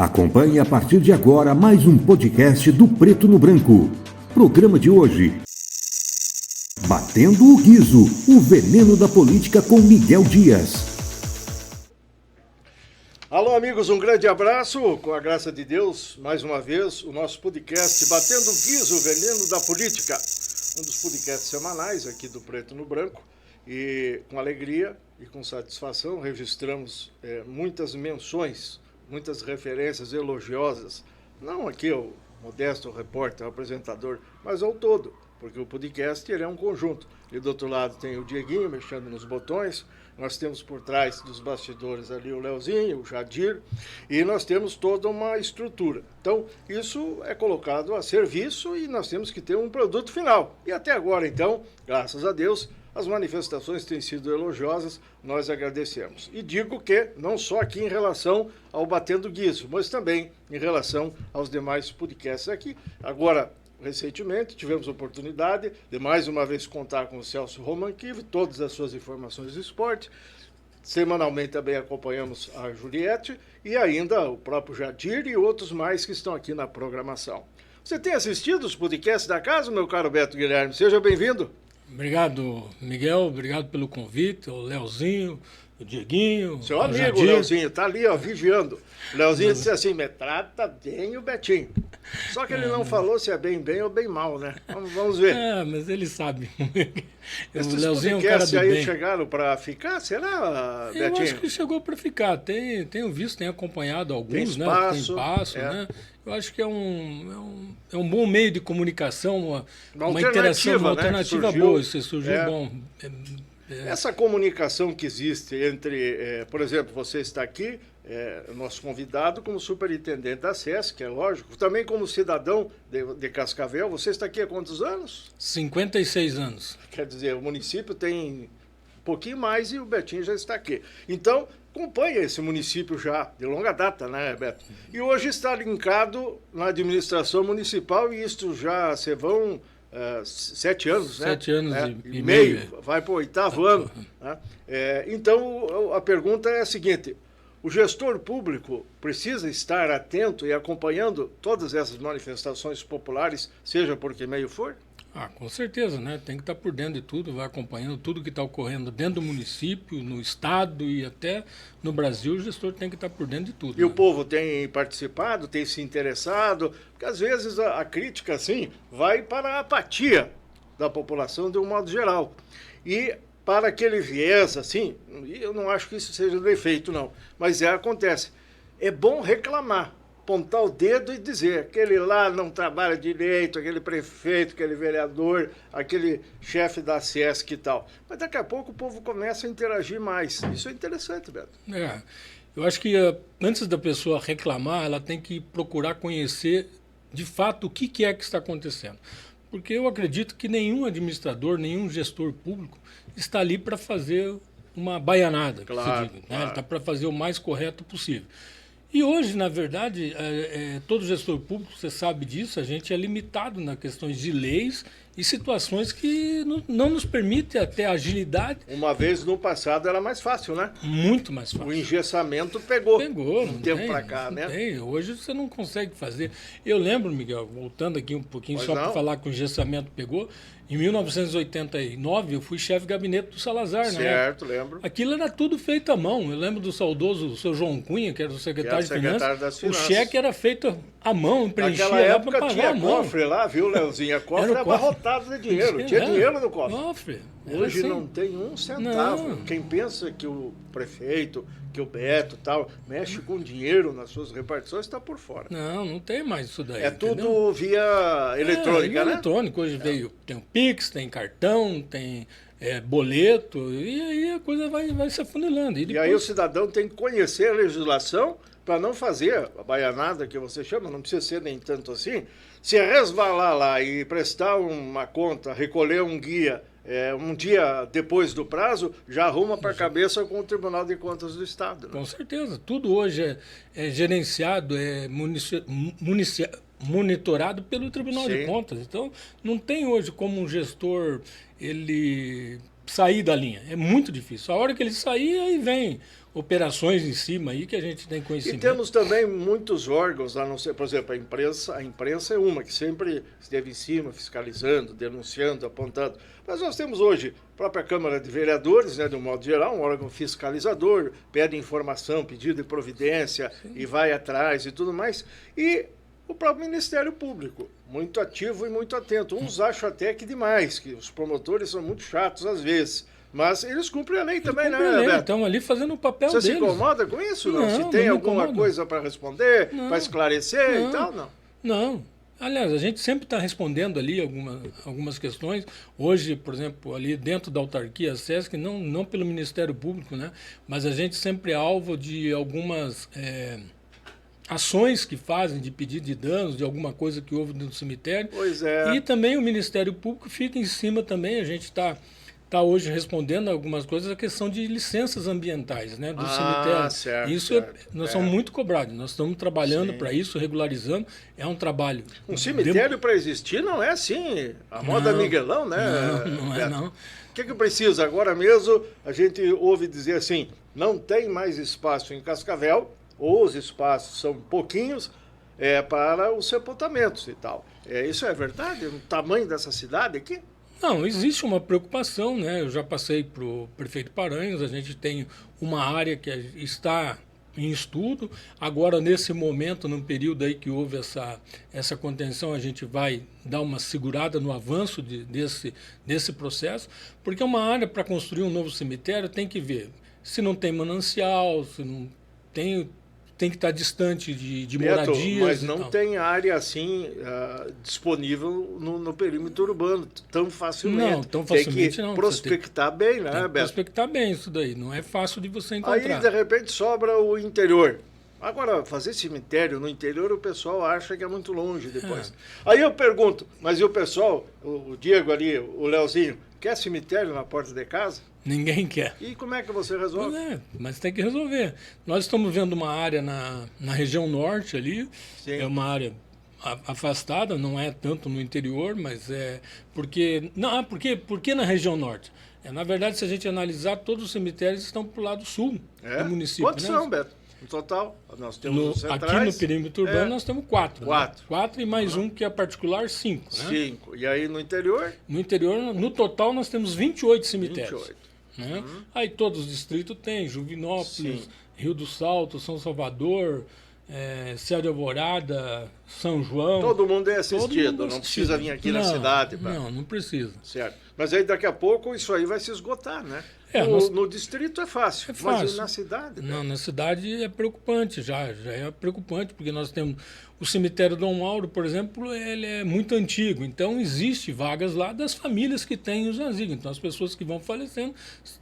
Acompanhe a partir de agora mais um podcast do Preto no Branco. Programa de hoje: Batendo o Guizo, o veneno da política com Miguel Dias. Alô, amigos, um grande abraço. Com a graça de Deus, mais uma vez, o nosso podcast Batendo o Guizo, o veneno da política. Um dos podcasts semanais aqui do Preto no Branco. E com alegria e com satisfação registramos muitas menções, muitas referências elogiosas, não aqui ao modesto repórter, ao apresentador, mas ao todo, porque o podcast ele é um conjunto. E do outro lado tem o Dieguinho mexendo nos botões, nós temos por trás dos bastidores ali o Leozinho, o Jadir, e nós temos toda uma estrutura. Então, isso é colocado a serviço e nós temos que ter um produto final. E até agora, então, graças a Deus, as manifestações têm sido elogiosas, nós agradecemos. E digo que não só aqui em relação ao Batendo Guizo, mas também em relação aos demais podcasts aqui. Agora, recentemente, tivemos a oportunidade de mais uma vez contar com o Celso Romanquive, todas as suas informações de esporte. Semanalmente também acompanhamos a Juliette e ainda o próprio Jadir e outros mais que estão aqui na programação. Você tem assistido os podcasts da casa, meu caro Beto Guilherme? Seja bem-vindo. Obrigado, Miguel. Obrigado pelo convite. O Leozinho, o Dieguinho. Seu amigo, o Leozinho, tá ali, ó, vigiando. O Leozinho disse assim: me trata bem o Betinho. Só que ele não falou se é bem ou bem mal, né? Vamos ver. Mas ele sabe. Esses o Leozinho é um cara do aí bem. Chegaram para ficar? Será, Betinho? Eu acho que chegou para ficar. Tenho visto, tenho acompanhado alguns, tem né? Tem espaço, né? Eu acho que é um bom meio de comunicação, uma interação, uma alternativa boa. Isso surgiu bom. Essa comunicação que existe entre, por exemplo, você está aqui, nosso convidado como superintendente da SESC, é lógico, também como cidadão de Cascavel. Você está aqui há quantos anos? 56 anos. Quer dizer, o município tem um pouquinho mais e o Betinho já está aqui. Então, acompanha esse município já de longa data, né, Beto? E hoje está linkado na administração municipal e isto já se vão 7 anos, né? 7 anos e meio. Vai para o 8º ano. Né? Então, a pergunta é a seguinte: o gestor público precisa estar atento e acompanhando todas essas manifestações populares, seja por que meio for? Com certeza, né? Tem que estar por dentro de tudo, vai acompanhando tudo que está ocorrendo dentro do município, no estado e até no Brasil. O gestor tem que estar por dentro de tudo. E o povo tem participado, tem se interessado? Porque às vezes a crítica, assim, vai para a apatia da população de um modo geral. E para aquele viés, assim, eu não acho que isso seja defeito, não, mas acontece. É bom reclamar, apontar o dedo e dizer: aquele lá não trabalha direito, aquele prefeito, aquele vereador, aquele chefe da SESC e tal. Mas daqui a pouco o povo começa a interagir mais. Isso é interessante, Beto. Eu acho que antes da pessoa reclamar, ela tem que procurar conhecer de fato o que é que está acontecendo. Porque eu acredito que nenhum administrador, nenhum gestor público está ali para fazer uma baianada, claro, que se diga, né? Ele está para fazer o mais correto possível. E hoje, na verdade, todo gestor público, você sabe disso, a gente é limitado nas questões de leis e situações que não nos permitem até agilidade. Uma vez no passado era mais fácil, né? Muito mais fácil. O engessamento pegou não tempo tem, para cá, não né? Tem. Hoje você não consegue fazer. Eu lembro, Miguel, voltando aqui um pouquinho, pois só para falar que o engessamento pegou, em 1989 eu fui chefe de gabinete do Salazar, né? Certo, lembro. Aquilo era tudo feito à mão. Eu lembro do saudoso seu João Cunha, que era o secretário de Finanças. O cheque era feito à mão, preenchia naquela lá época para pagar tinha à mão. Cofre lá, viu, Leozinho? A cofre era abarrotado de dinheiro. Tinha dinheiro no cofre. Hoje assim. não tem um centavo. Não. Quem pensa que o prefeito, que o Beto tal, mexe com dinheiro nas suas repartições, está por fora. Não tem mais isso daí. É tudo via eletrônica, né? Eletrônico. Hoje tem o Pix, tem cartão, tem boleto, e aí a coisa vai se afunilando. E aí o cidadão tem que conhecer a legislação para não fazer a baianada que você chama, não precisa ser nem tanto assim. Se resvalar lá e prestar uma conta, recolher um guia um dia depois do prazo, já arruma para a cabeça com o Tribunal de Contas do Estado. Né? Com certeza. Tudo hoje é gerenciado, monitorado pelo Tribunal de Contas. Então, não tem hoje como um gestor ele sair da linha. É muito difícil. A hora que ele sair, aí vem operações em cima aí que a gente tem E conhecimento. temos também muitos órgãos, a não ser, por exemplo, a imprensa é uma que sempre esteve em cima, fiscalizando, denunciando, apontando. Mas nós temos hoje a própria Câmara de Vereadores, né, de um modo geral, um órgão fiscalizador, pede informação, pedido de providência e vai atrás e tudo mais. E o próprio Ministério Público, muito ativo e muito atento. Uns acham até que demais, que os promotores são muito chatos às vezes. Mas eles cumprem a lei também, né, Beto? Estão ali fazendo o papel Você deles. se incomoda com isso? Não? Não, Se não tem me alguma incomoda. coisa para responder, para esclarecer e tal, não. Não. Aliás, a gente sempre está respondendo ali algumas questões. Hoje, por exemplo, ali dentro da autarquia SESC, não pelo Ministério Público, né? Mas a gente sempre é alvo de algumas ações que fazem de pedido de danos, de alguma coisa que houve no cemitério. Pois é. E também o Ministério Público fica em cima também. A gente está hoje respondendo algumas coisas, a questão de licenças ambientais, né, do cemitério. Certo, isso certo. Nós somos muito cobrados, nós estamos trabalhando para isso, regularizando, é um trabalho. Um cemitério para existir não é assim, a moda Miguelão, né? Não é não. O que precisa? Agora mesmo a gente ouve dizer assim, não tem mais espaço em Cascavel, ou os espaços são pouquinhos, para os sepultamentos e tal. Isso é verdade? O tamanho dessa cidade aqui? Não, existe uma preocupação, né? Eu já passei para o prefeito Paranhos, a gente tem uma área que está em estudo. Agora, nesse momento, num período aí que houve essa contenção, a gente vai dar uma segurada no avanço desse processo, porque uma área para construir um novo cemitério tem que ver se não tem manancial, se não tem que estar distante de Beto, moradias. mas não tem área assim disponível no perímetro urbano tão facilmente. Não, tão facilmente tem que não. Prospectar bem, né, Beto? Beto? Prospectar bem isso daí, não é fácil de você encontrar. Aí, de repente, sobra o interior. Agora, fazer cemitério no interior, o pessoal acha que é muito longe depois. Aí eu pergunto, mas e o pessoal, o Diego ali, o Leozinho, quer cemitério na porta de casa? Ninguém quer. E como é que você resolve? Mas tem que resolver. Nós estamos vendo uma área na região norte ali, Sim. é uma área afastada, não é tanto no interior, mas é porque na região norte? Na verdade, se a gente analisar, todos os cemitérios estão para o lado sul do município. Quantos né? são, Beto? No total, nós temos os centrais. Aqui no perímetro urbano nós temos 4. Quatro. Né? 4 e mais um que é particular, 5. Né? 5. E aí no interior? No interior, no total, nós temos 28 cemitérios. 28. Né? Aí todos os distritos têm, Juvinópolis, Sim. Rio do Salto, São Salvador, Céu de Alvorada, São João. Todo mundo é Todo assistido, mundo não assistido. precisa vir aqui na cidade. Não precisa. Certo. Mas aí daqui a pouco isso aí vai se esgotar, né? No distrito é fácil, mas e na cidade? Não, na cidade é preocupante, já é preocupante, porque nós temos o cemitério Dom Mauro, por exemplo, ele é muito antigo, então existe vagas lá das famílias que têm o jazigo, então as pessoas que vão falecendo,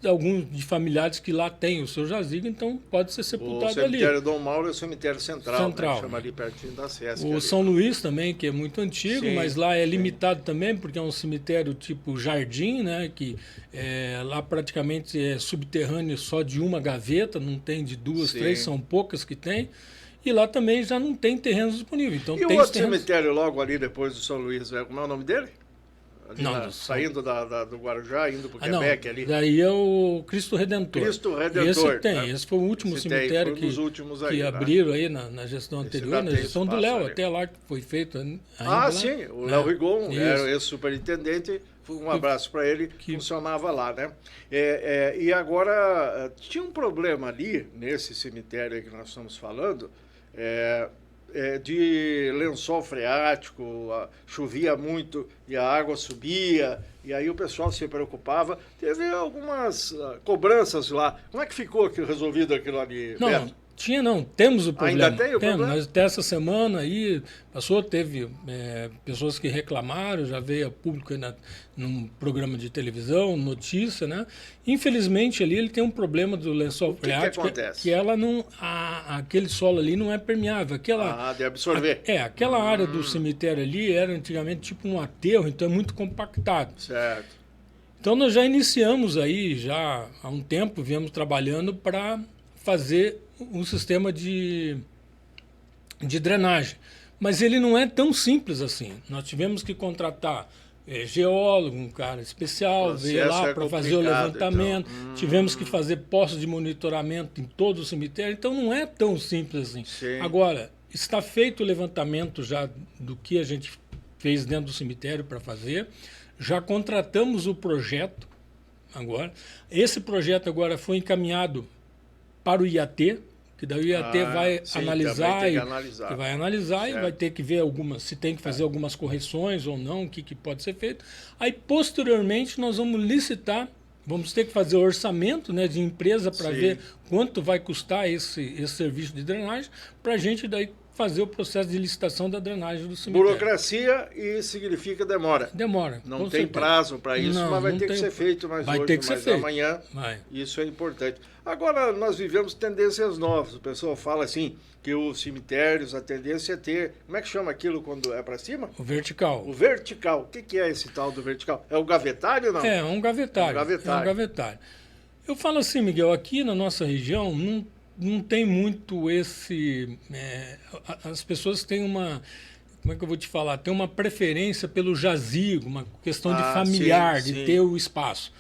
alguns de familiares que lá têm o seu jazigo, então pode ser sepultado ali. O cemitério Dom Mauro é o cemitério central. Né? Chama ali pertinho da SESC. O ali. São Luís também, que é muito antigo, Sim, mas lá é limitado também, porque é um cemitério tipo jardim, né, que lá praticamente é subterrâneo só de uma gaveta, não tem de duas, Sim. 3, são poucas que tem. E lá também já não tem terrenos disponíveis. Então, E tem o outro terrenos... cemitério logo ali depois do São Luís, como é o nome dele? Ali Não, saindo do Guarujá, indo para o não, Quebec ali. daí é o Cristo Redentor. Cristo Redentor. Esse tem, né? esse foi o último Esse cemitério foi um dos últimos aí, que né? abriram aí na gestão anterior, ainda na tem gestão do espaço Léo, ali. até lá que foi feito ainda. Ah, lá, sim, o né? Léo Rigon, Isso. era esse superintendente, um abraço para ele, que funcionava lá, né? E agora, tinha um problema ali, nesse cemitério aí que nós estamos falando, de lençol freático, chovia muito e a água subia, e aí o pessoal se preocupava. Teve algumas cobranças lá. Como é que ficou resolvido aquilo ali, Não, Beto? temos o problema. Ainda tem o problema? Nós, até essa semana aí, teve pessoas que reclamaram, já veio a público aí num programa de televisão, notícia, né? Infelizmente ali ele tem um problema do lençol freático, acontece? que ela não, aquele solo ali não é permeável. De absorver. Aquela área do cemitério ali era antigamente tipo um aterro, então é muito compactado. Certo. Então nós já iniciamos aí, já há um tempo, viemos trabalhando para fazer um sistema de drenagem. Mas ele não é tão simples assim. Nós tivemos que contratar geólogo, um cara especial, veio lá para fazer o levantamento. Então. Tivemos que fazer postos de monitoramento em todo o cemitério. Então não é tão simples assim. Sim. Agora, está feito o levantamento já do que a gente fez dentro do cemitério para fazer. Já contratamos o projeto agora. Esse projeto agora foi encaminhado para o IAT, que daí o IAT vai analisar, e vai ter que ver se tem que fazer algumas correções ou não, o que pode ser feito. Aí, posteriormente, nós vamos licitar, vamos ter que fazer o orçamento, né, de empresa para ver quanto vai custar esse serviço de drenagem, para a gente daí fazer o processo de licitação da drenagem do cemitério. Burocracia e significa demora. Demora. Não tem prazo para isso, mas vai ter que ser feito mais hoje, mais amanhã. Isso é importante. Agora, nós vivemos tendências novas. O pessoal fala assim, que os cemitérios, a tendência é ter... Como é que chama aquilo quando é para cima? O vertical. O vertical. O que é esse tal do vertical? É o gavetário ou não? É um gavetário. É um gavetário. Eu falo assim, Miguel, aqui na nossa região não tem muito esse... as pessoas têm uma... Como é que eu vou te falar? Tem uma preferência pelo jazigo, uma questão de familiar, de ter o espaço.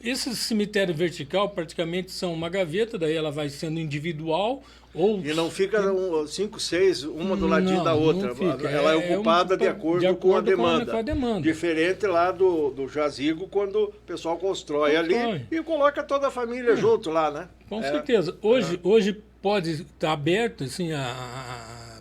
Esse cemitério vertical praticamente são uma gaveta, daí ela vai sendo individual. E não fica 5, 6, uma do ladinho da outra. Ela é ocupada de acordo com a demanda. Diferente lá do jazigo, quando o pessoal constrói ali e coloca toda a família junto lá, né? Com certeza. Hoje pode estar aberto assim,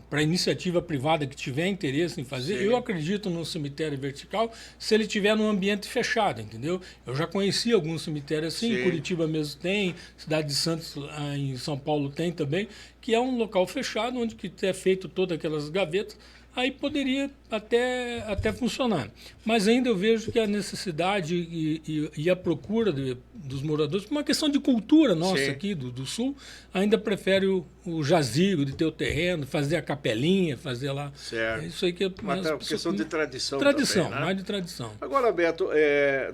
para iniciativa privada que tiver interesse em fazer. Eu acredito no cemitério vertical se ele tiver num ambiente fechado, entendeu? Eu já conheci alguns cemitérios assim, em Curitiba mesmo tem, Cidade de Santos em São Paulo tem também, que é um local fechado onde que é feito todas aquelas gavetas. Aí poderia até funcionar. Mas ainda eu vejo que a necessidade e a procura dos moradores, por uma questão de cultura nossa aqui do Sul, ainda prefere o jazigo, de ter o terreno, fazer a capelinha, fazer lá. Certo. Isso aí que é uma questão de tradição. Tradição, também, né? Mais de tradição. Agora, Beto,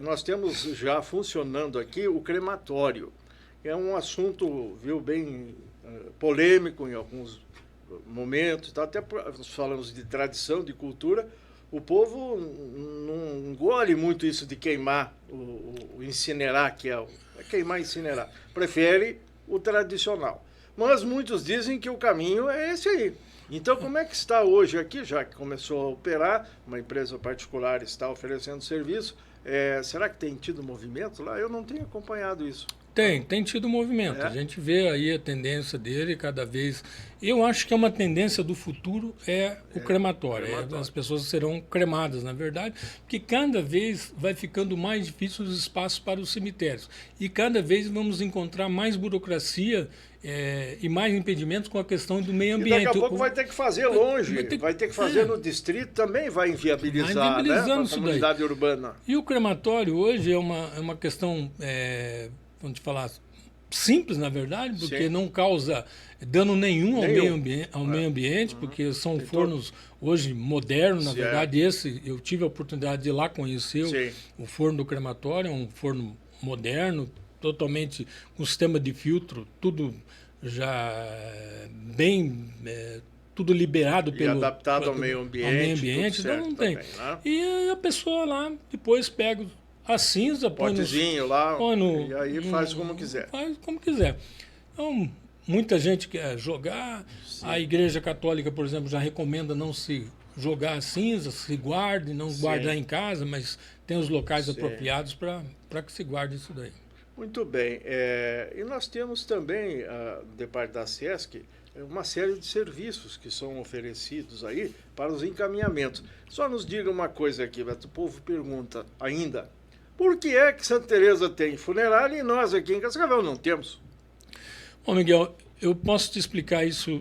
nós temos já funcionando aqui o crematório. É um assunto, bem polêmico em alguns momentos, tá? Até nós falamos de tradição, de cultura, o povo não engole muito isso de queimar, o incinerar, que é queimar e incinerar. Prefere o tradicional. Mas muitos dizem que o caminho é esse aí. Então, como é que está hoje aqui, já que começou a operar, uma empresa particular está oferecendo serviço, será que tem tido movimento lá? Eu não tenho acompanhado isso. Tem tido movimento. A gente vê aí a tendência dele cada vez. Eu acho que é uma tendência do futuro o crematório. As pessoas serão cremadas, na verdade, porque cada vez vai ficando mais difícil os espaços para os cemitérios. E cada vez vamos encontrar mais burocracia e mais impedimentos com a questão do meio ambiente. E daqui a pouco vai ter que fazer longe, vai ter que fazer no distrito, também vai inviabilizar, a comunidade urbana. E o crematório hoje é uma questão... vamos falar, simples, na verdade, porque não causa dano nenhum ao meio ambiente, porque são fornos hoje modernos, na verdade. Eu tive a oportunidade de ir lá conhecer o forno do crematório, é um forno moderno, totalmente com sistema de filtro, tudo já bem... tudo liberado pelo... E adaptado ao meio ambiente. Então não tem. Também, né? E a pessoa lá depois pega... a cinza, potezinho lá, e aí faz como quiser. Faz como quiser. Então, muita gente quer jogar. A Igreja Católica, por exemplo, já recomenda não se jogar a cinza, se guarde, não guardar em casa, mas tem os locais apropriados para que se guarde isso daí. Muito bem. E nós temos também, de parte da SESC, uma série de serviços que são oferecidos aí para os encaminhamentos. Só nos diga uma coisa aqui, Beto, o povo pergunta ainda. Por que é que Santa Teresa tem funerária e nós aqui em Cascavel não temos? Bom, Miguel, eu posso te explicar isso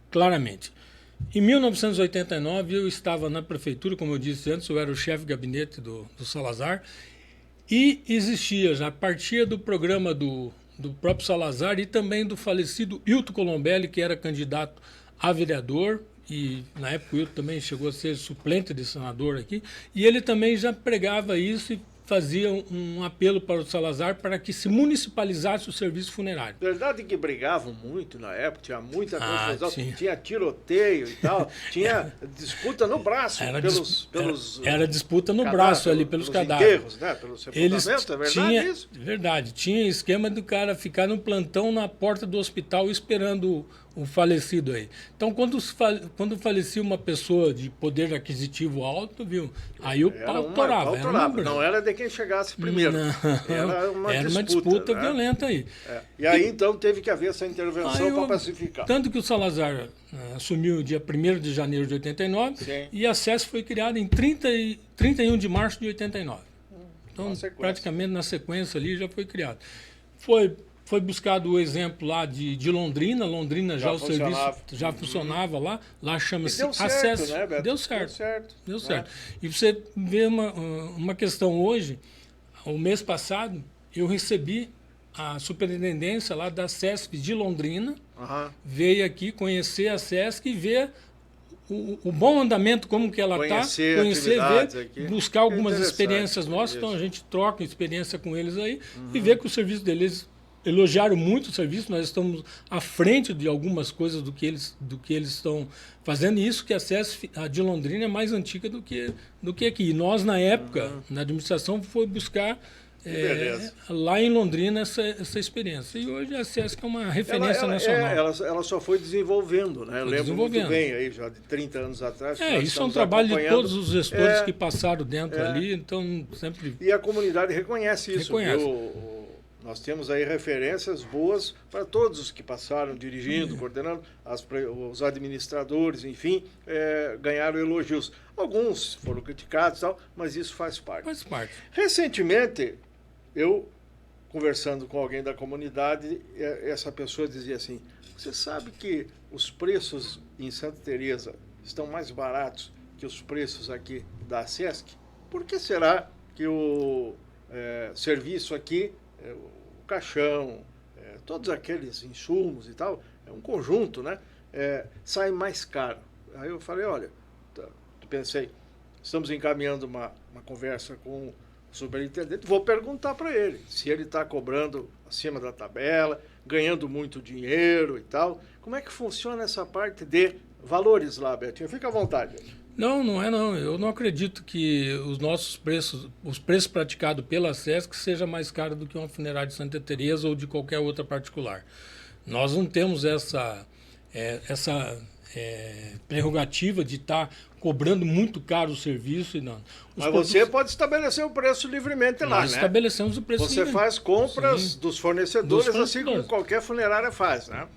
claramente. Em 1989, eu estava na prefeitura, como eu disse antes, eu era o chefe de gabinete do Salazar, e existia, já partia do programa do próprio Salazar e também do falecido Hilton Colombelli, que era candidato a vereador, e na época o Hilton também chegou a ser suplente de senador aqui, e ele também já pregava isso e fazia um apelo para o Salazar para que se municipalizasse o serviço funerário. Verdade que brigavam muito na época, tinha muita confusão, tinha. tinha tiroteio e tal, tinha disputa no braço Era disputa no braço ali, pelos cadáveres. Enterros, né? Pelos sepultamentos, é verdade isso? Verdade. Tinha esquema do cara ficar no plantão na porta do hospital esperando o falecido aí. Então, quando falecia uma pessoa de poder aquisitivo alto, viu? Aí o pau torava. Não era de quem chegasse primeiro. Não. Era uma disputa né? violenta aí. E aí, então, teve que haver essa intervenção para pacificar. Tanto que o Salazar assumiu dia 1º de janeiro de 89 Sim. e a SESC foi criada em 31 de março de 89. Então, praticamente na sequência ali já foi criado. Foi buscado o exemplo lá de Londrina. Londrina já o serviço já funcionava lá. Lá chama-se acesso, né, Beto? Deu certo. E você vê uma questão hoje, o mês passado, eu recebi a superintendência lá da SESC de Londrina, veio aqui conhecer a SESC e ver o bom andamento, como que ela está, conhecer, ver, aqui. Buscar algumas experiências nossas. Então a gente troca experiência com eles aí e vê que o serviço deles elogiaram muito o serviço. Nós estamos à frente de algumas coisas do que eles estão fazendo, e isso que a SESC de Londrina é mais antiga do que aqui. E nós, na época, na administração, foi buscar lá em Londrina essa experiência. E hoje a SESC é uma referência nacional. Ela só foi desenvolvendo, né? Eu lembro muito bem, aí, já de 30 anos atrás. Isso é um trabalho de todos os gestores que passaram dentro ali, então sempre... E a comunidade reconhece isso. Reconhece. Nós temos aí referências boas para todos os que passaram dirigindo, coordenando, os administradores, enfim, ganharam elogios. Alguns foram criticados e tal, mas isso faz parte. Faz parte. Recentemente, eu, conversando com alguém da comunidade, essa pessoa dizia assim: você sabe que os preços em Santa Teresa estão mais baratos que os preços aqui da SESC? Por que será que o serviço aqui, o caixão, todos aqueles insumos e tal, é um conjunto, né? Sai mais caro? Aí eu falei, olha, pensei, estamos encaminhando uma conversa com o superintendente, vou perguntar para ele se ele está cobrando acima da tabela, ganhando muito dinheiro e tal. Como é que funciona essa parte de valores lá, Betinho? Fica à vontade. Não é não. Eu não acredito que os preços praticados pela SESC seja mais caro do que uma funerária de Santa Teresa ou de qualquer outra particular. Nós não temos essa prerrogativa de estar cobrando muito caro o serviço. Não. Mas você pode estabelecer o preço livremente lá, nós estabelecemos o preço livremente. Você faz compras dos fornecedores, assim como qualquer funerária faz, né?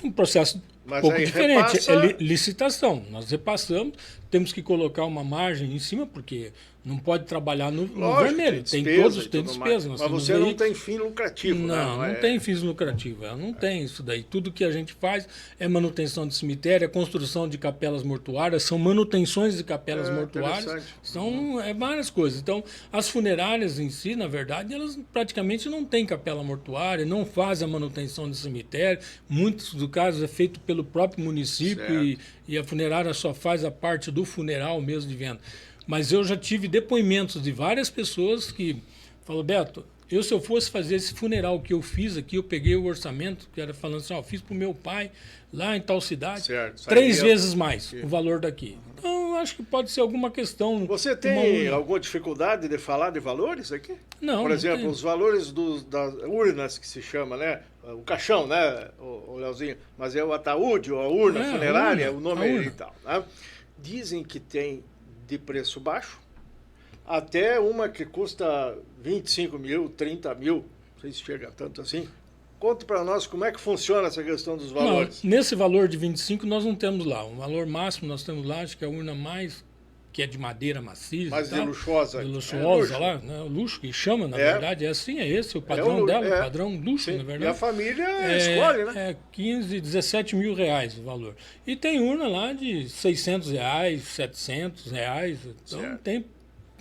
Um processo um pouco diferente, licitação. Nós repassamos, temos que colocar uma margem em cima, porque não pode trabalhar no vermelho. Tem despesa. Mas você não tem fim lucrativo. Não tem fins lucrativos. Não tem isso daí. Tudo que a gente faz é manutenção de cemitério, é construção de capelas mortuárias, são manutenções de capelas mortuárias, são várias coisas. Então, as funerárias em si, na verdade, elas praticamente não têm capela mortuária, não fazem a manutenção de cemitério. Muitos dos casos é feito pelo próprio município e a funerária só faz a parte do funeral mesmo de venda. Mas eu já tive depoimentos de várias pessoas que falaram, Beto, se eu fosse fazer esse funeral que eu fiz aqui, eu peguei o orçamento, que era falando assim, eu fiz para o meu pai, lá em tal cidade, 3 vezes mais o valor daqui. Então, eu acho que pode ser alguma questão... Você tem alguma dificuldade de falar de valores aqui? Não. Por exemplo, os valores das urnas, que se chama, né? O caixão, né, o Leozinho? Mas é o ataúde, ou a urna funerária, o nome e tal. Né? Dizem que tem de preço baixo, até uma que custa 25 mil, 30 mil, não sei se chega tanto assim. Conte para nós como é que funciona essa questão dos valores. Não, nesse valor de 25 nós não temos lá. O valor máximo nós temos lá, acho que é a urna mais, que é de madeira macia. Mais de luxuosa. De luxuosa lá, né? O luxo que chama, na verdade, é esse o padrão dela, o padrão luxo, na verdade. E a família escolhe, né? 15, 17 mil reais o valor. E tem urna lá de 600 reais, 700 reais, então tem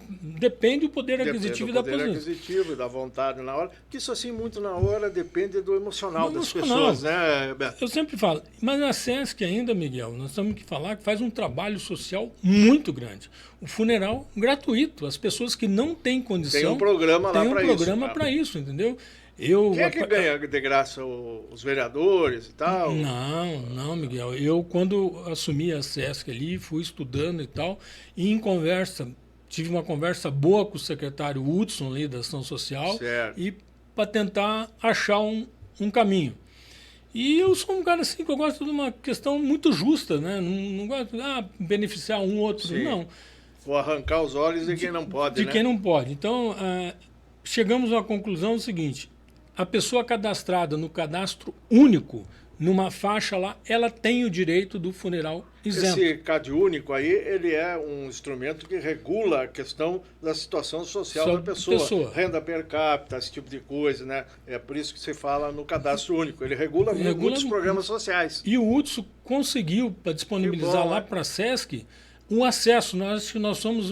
depende do poder aquisitivo da poder aposentadoria. aquisitivo, da vontade na hora. Porque isso, assim, muito na hora depende do emocional das emocional. pessoas, né, Beto? Eu sempre falo, mas a SESC ainda, Miguel, nós temos que falar que faz um trabalho social muito grande. O funeral gratuito, as pessoas que não têm condição... Tem um programa lá para isso. Tem um programa para isso, entendeu? Quem é que ganha de graça? Os vereadores e tal? Não, Miguel. Eu, quando assumi a SESC ali, fui estudando e tal, e em conversa, tive uma conversa boa com o secretário Hudson ali da Ação Social, certo. E para tentar achar um caminho. E eu sou um cara assim que eu gosto de uma questão muito justa, né? Não gosto de beneficiar um outro, Sim. não. Vou arrancar os olhos de quem não pode, De né? quem não pode. Então, chegamos à conclusão seguinte: a pessoa cadastrada no cadastro único, numa faixa lá, ela tem o direito do funeral isento. Esse CAD único aí, ele é um instrumento que regula a questão da situação social da pessoa. Renda per capita, esse tipo de coisa, né? É por isso que se fala no cadastro único. Ele regula muitos programas sociais. E o Hudson conseguiu, para disponibilizar lá para a SESC, um acesso. Nós somos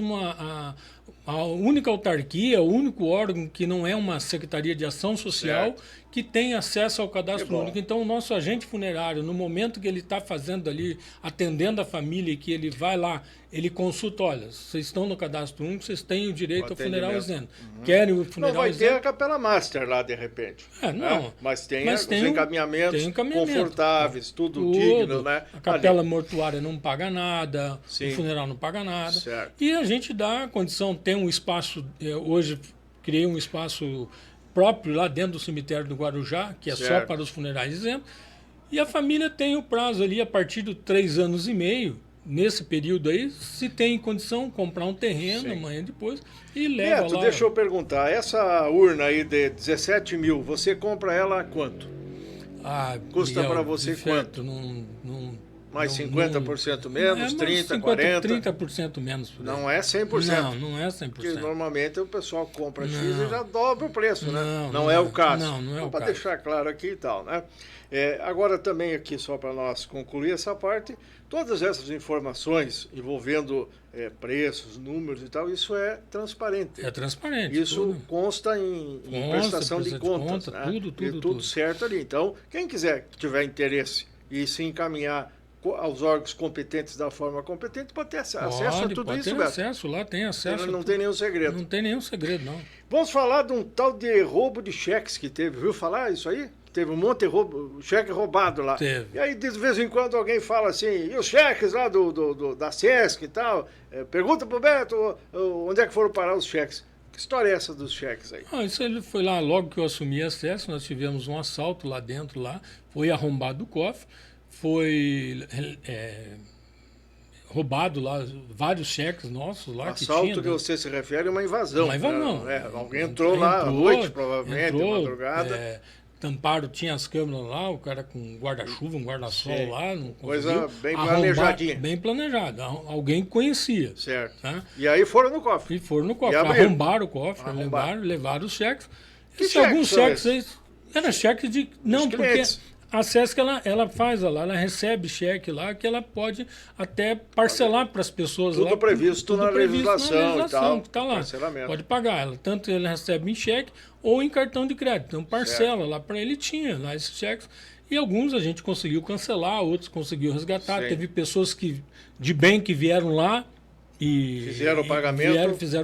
a única autarquia, o único órgão que não é uma secretaria de ação social, certo, que tem acesso ao cadastro único. Então, o nosso agente funerário, no momento que ele está fazendo ali, atendendo a família, e que ele vai lá, ele consulta: olha, vocês estão no cadastro único, vocês têm o direito ao funeral isento. Querem o funeral isento? Não vai ter a capela master lá, de repente. Não. Né? Mas tem os encaminhamentos confortáveis, tudo digno, né? A capela mortuária não paga nada, o funeral não paga nada. Certo. E a gente dá a condição, tem um espaço, hoje criei um espaço próprio lá dentro do cemitério do Guarujá, que é só para os funerais isentos, e a família tem o prazo ali, a partir de 3 anos e meio, nesse período aí, se tem condição, comprar um terreno amanhã depois e leva Beto, lá. deixa eu perguntar, essa urna aí de 17 mil, você compra ela a quanto? Custa para você quanto? Mais 50% menos, 30%, 40%? 30% menos. Não é 100%. Não é 100%. Porque normalmente o pessoal compra X e já dobra o preço, né? Não é o caso. Não é o caso. Para deixar claro aqui e tal, né? Agora também aqui, só para nós concluir essa parte, todas essas informações envolvendo preços, números e tal, isso é transparente. É transparente. Isso tudo consta em prestação de contas, né? Tudo certo ali. Então, quem tiver interesse e se encaminhar aos órgãos competentes da forma competente, pode ter acesso a tudo isso, Beto. Acesso lá, tem acesso. Não tem nenhum segredo. Não tem nenhum segredo, não. Vamos falar de um tal de roubo de cheques que teve. Viu falar isso aí? Teve um monte de cheque roubado lá. Teve. E aí, de vez em quando, alguém fala assim, e os cheques lá da SESC e tal? Pergunta pro Beto onde é que foram parar os cheques. Que história é essa dos cheques aí? Isso ele foi lá, logo que eu assumi a SESC, nós tivemos um assalto lá dentro, foi arrombado o cofre, foi roubado lá vários cheques nossos lá. Assalto que você se refere a uma invasão. Uma invasão. Alguém entrou lá à noite, provavelmente, de madrugada. Tamparam, tinha as câmeras lá, o cara com guarda-chuva, um guarda-sol lá. Não coisa bem planejadinha. Bem planejada. Alguém conhecia. Certo. Tá? E aí foram no cofre. Arrombaram o cofre, levaram os cheques. Alguns cheques aí eram cheques de... Não, porque a SESC ela recebe cheque lá que ela pode até parcelar para as pessoas tudo lá. Previsto na legislação e tal. Que está lá. Pode pagar. Tanto ele recebe em cheque ou em cartão de crédito. Então parcela lá para ele, tinha lá esses cheques. E alguns a gente conseguiu cancelar, outros conseguiu resgatar. Teve pessoas de bem que vieram lá e fizeram o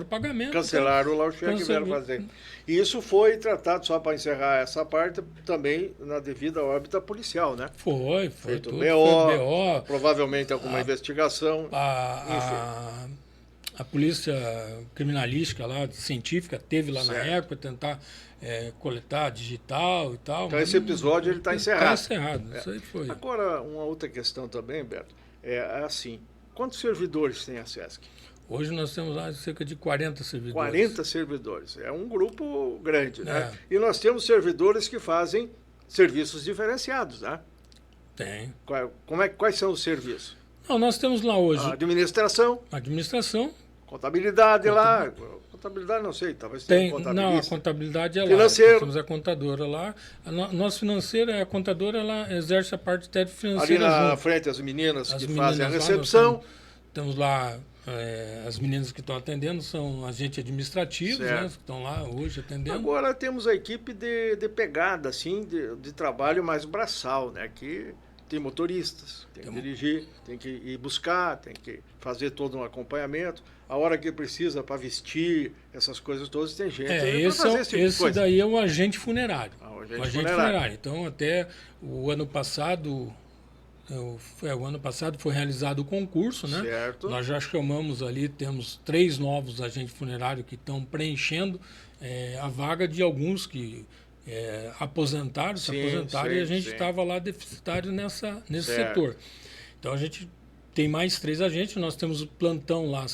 pagamento. Cancelaram lá o cheque e vieram fazer. E isso foi tratado, só para encerrar essa parte, também na devida órbita policial, né? Foi. Feito BO, provavelmente alguma investigação. A polícia criminalística lá, científica, teve lá na época, tentar coletar digital e tal. Então esse episódio ele está encerrado. Está encerrado, isso aí foi. Agora, uma outra questão também, Beto, é assim, quantos servidores tem a SESC? Hoje nós temos lá cerca de 40 servidores. 40 servidores. É um grupo grande, né? E nós temos servidores que fazem serviços diferenciados, né? Tem. Quais são os serviços? Não, nós temos lá hoje... Administração. Contabilidade lá. Contabilidade não sei, talvez tenha contabilidade. Não, a contabilidade é financeiro. Lá. Temos a contadora lá. Nossa financeira, a contadora, ela exerce a parte até financeira. Ali na frente as meninas que fazem a recepção. Temos lá As meninas que estão atendendo são agentes administrativos, né, que estão lá hoje atendendo. Agora temos a equipe de pegada, assim, de trabalho mais braçal, né? Que tem motoristas, tem que dirigir, tem que ir buscar, tem que fazer todo um acompanhamento. A hora que precisa para vestir, essas coisas todas, tem gente para fazer esse tipo de coisa. Daí é o agente funerário. O agente funerário. Então, até o ano passado... O ano passado foi realizado o concurso, né? Certo. Nós já chamamos ali, temos 3 novos agentes funerários que estão preenchendo a vaga de alguns que se aposentaram e a gente estava lá deficitário nesse setor. Então a gente tem mais 3 agentes, nós temos o plantão lá,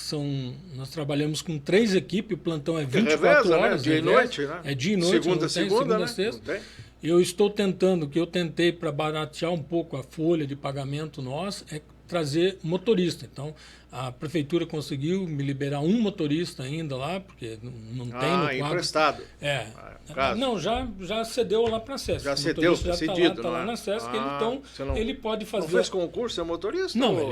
nós trabalhamos com 3 equipes, o plantão é 24 horas. Né? Dia e noite, né? É dia e noite, segunda, né? sexta. Eu estou tentando, que eu tentei para baratear um pouco a folha de pagamento nossa, é trazer motorista. Então, a prefeitura conseguiu me liberar um motorista ainda lá, porque não tem no quadro. Emprestado. Não, já cedeu lá para a SESC. Já cedeu, já está lá na SESC, então ele pode fazer... Não fez concurso, é motorista? Não, ou...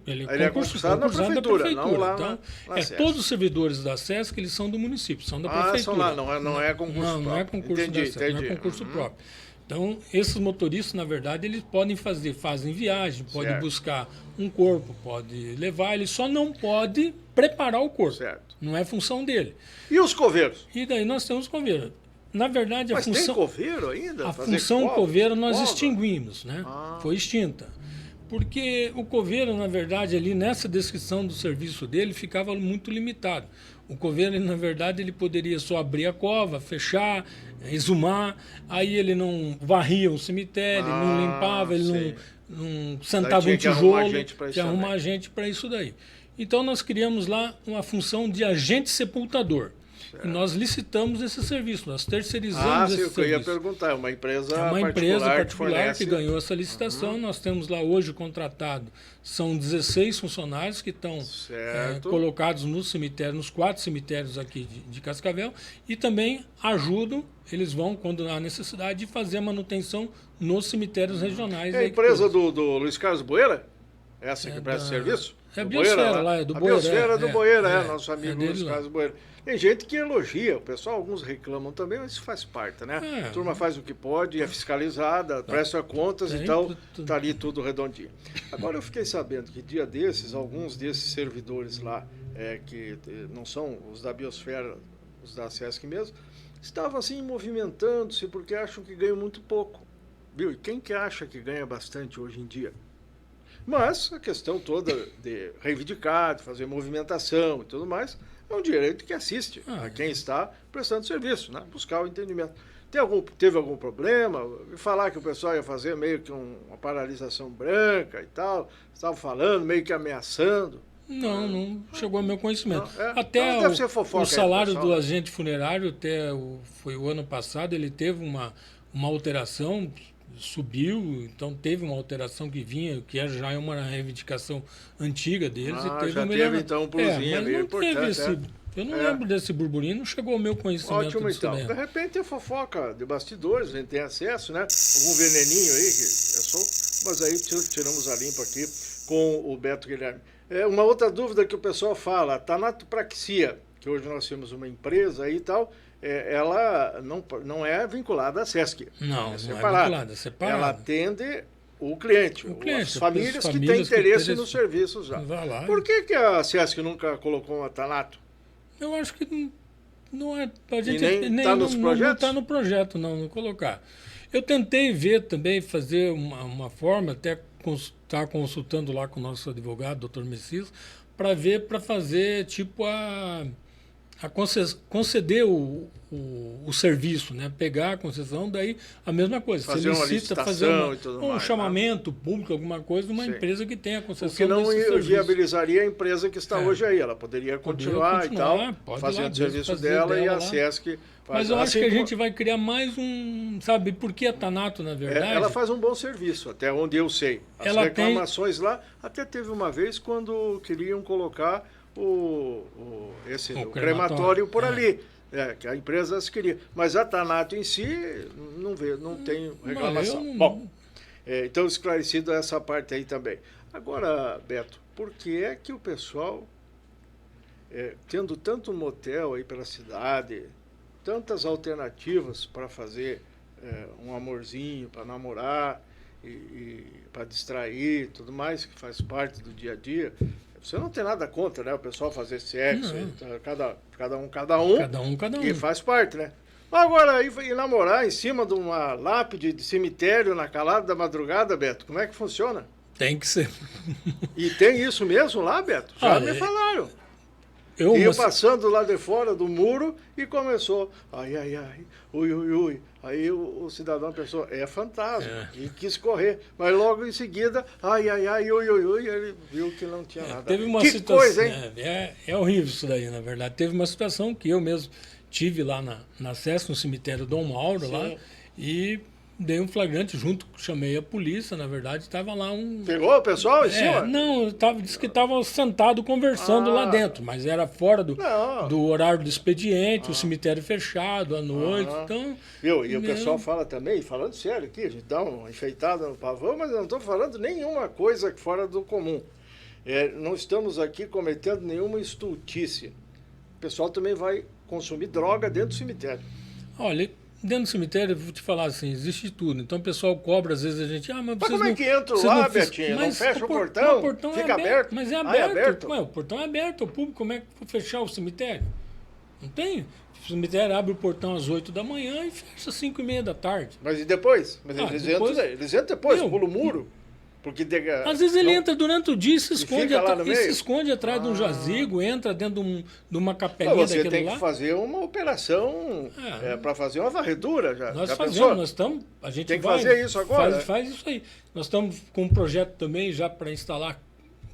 ele é concursado na prefeitura. Não lá então, na todos os servidores da SESC, eles são do município, são da prefeitura. São lá, não é concurso próprio. Não é concurso da SESC, não é concurso próprio. Então, esses motoristas, na verdade, eles podem fazem viagem, podem buscar um corpo, pode levar, ele só não pode preparar o corpo. Certo. Não é função dele. E os coveiros? E daí nós temos coveiros. Na verdade, Mas tem coveiro ainda? A função coveiro nós extinguimos, né? Foi extinta. Porque o coveiro, na verdade, ali nessa descrição do serviço dele, ficava muito limitado. O coveiro, na verdade, ele poderia só abrir a cova, fechar, exumar, aí ele não varria o cemitério, não limpava, ele não sentava um tijolo, tinha que arrumar gente para isso daí. Então nós criamos lá uma função de agente sepultador. E nós licitamos esse serviço, nós terceirizamos esse serviço. Eu ia perguntar, é uma empresa particular que ganhou essa licitação. Nós temos lá hoje contratado, são 16 funcionários que estão colocados no cemitério, nos 4 cemitérios aqui de Cascavel, e também ajudam, eles vão, quando há necessidade, de fazer a manutenção nos cemitérios regionais. É a empresa do Luiz Carlos Boeira? Essa que presta serviço? É a Biosfera lá, é do Boeira. A Biosfera do Boeira, nosso amigo Luiz Carlos Boeira. Tem gente que elogia, o pessoal, alguns reclamam também, mas isso faz parte, né? A turma faz o que pode, é fiscalizada, presta contas, então está ali tudo redondinho. Agora eu fiquei sabendo que dia desses, alguns desses servidores lá, que não são os da Biosfera, os da SESC mesmo, estavam assim movimentando-se porque acham que ganham muito pouco. Viu? E quem que acha que ganha bastante hoje em dia? Mas a questão toda de reivindicar, de fazer movimentação e tudo mais, é um direito que assiste a quem está prestando serviço, né? Buscar o entendimento. Teve algum problema? Falar que o pessoal ia fazer meio que uma paralisação branca e tal, estavam falando, meio que ameaçando. Não chegou ao meu conhecimento. Até o salário do agente funerário, foi o ano passado, ele teve uma alteração, subiu, então teve uma alteração que vinha, que já é uma reivindicação antiga deles. E teve teve então um plusinho meio importante. Eu não lembro desse burburinho, não chegou ao meu conhecimento. Ótimo, então. De repente tem fofoca de bastidores, a gente tem acesso, né? Algum veneninho aí, que é solto, mas aí tiramos a limpa aqui com o Beto Guilherme. Uma outra dúvida que o pessoal fala, a tanatopraxia, que hoje nós temos uma empresa aí e tal, ela não é vinculada à SESC. Não é vinculada, é separada. Ela atende o cliente, as famílias que têm interesse nos serviços já. Por que a SESC nunca colocou um tanato? Eu acho que não é... A gente nem está nos projetos? Não está no projeto, não colocar. Eu tentei ver também, fazer uma forma, até estar consultando lá com o nosso advogado, doutor Messias, para fazer tipo conceder o serviço, né? Pegar a concessão, daí a mesma coisa. Fazer uma licitação e tudo mais, chamamento público, alguma coisa, de uma empresa que tenha a concessão. O que não viabilizaria a empresa que está hoje aí. Ela poderia continuar e tal, fazendo o serviço dela e a SESC... Mas eu acho que a gente vai criar mais sabe, por que a Tanato, na verdade... Ela faz um bom serviço, até onde eu sei. As reclamações lá, até teve uma vez quando queriam colocar o crematório por ali. Que a empresa queria. Mas a Tanato em si, não tem reclamação. Bom, então esclarecido essa parte aí também. Agora, Beto, por que é que o pessoal tendo tanto motel aí pela cidade, tantas alternativas para fazer um amorzinho, para namorar e para distrair, tudo mais que faz parte do dia a dia. Você não tem nada contra, né? O pessoal fazer sexo, cada um, e faz parte, né? Agora, aí ir namorar em cima de uma lápide de cemitério na calada da madrugada, Beto, como é que funciona? Tem que ser. E tem isso mesmo lá, Beto? Já me falaram. Ia passando lá de fora do muro e começou, ai, ai, ai, ui, ui, ui. Aí o cidadão pensou, é fantasma, e quis correr. Mas logo em seguida, ai, ai, ai, ui, ui, ui, ele viu que não tinha nada. Teve uma situação, coisa, hein? É horrível isso daí, na verdade. Teve uma situação que eu mesmo tive lá na SES, no cemitério Dom Mauro, sim, lá, e dei um flagrante junto, chamei a polícia, na verdade, estava lá um... Pegou o pessoal em cima? Não, disse que estava sentado conversando lá dentro, mas era fora do horário do expediente, o cemitério fechado à noite, então... E o pessoal fala também, falando sério aqui, a gente dá uma enfeitada no pavão, mas eu não estou falando nenhuma coisa fora do comum. Não estamos aqui cometendo nenhuma estultice. O pessoal também vai consumir droga dentro do cemitério. Olha... Dentro do cemitério, eu vou te falar assim, existe tudo. Então o pessoal cobra, às vezes a gente... mas como é que entra lá, Betinho? Não fecha o portão? O portão fica aberto? Mas é aberto. Ué, o portão é aberto, o público, como é que vou fechar o cemitério? Não tem. O cemitério abre o portão às 8 da manhã e fecha às 5h30 da tarde. Mas e depois? Mas eles entram depois, pulam o muro. Porque às vezes ele entra durante o dia e se esconde atrás de um jazigo, entra dentro de uma capelinha daquele lá. Você tem que fazer uma operação para fazer uma varredura. Nós fazemos, a gente tem que fazer isso agora. Faz isso aí. Nós estamos com um projeto também já para instalar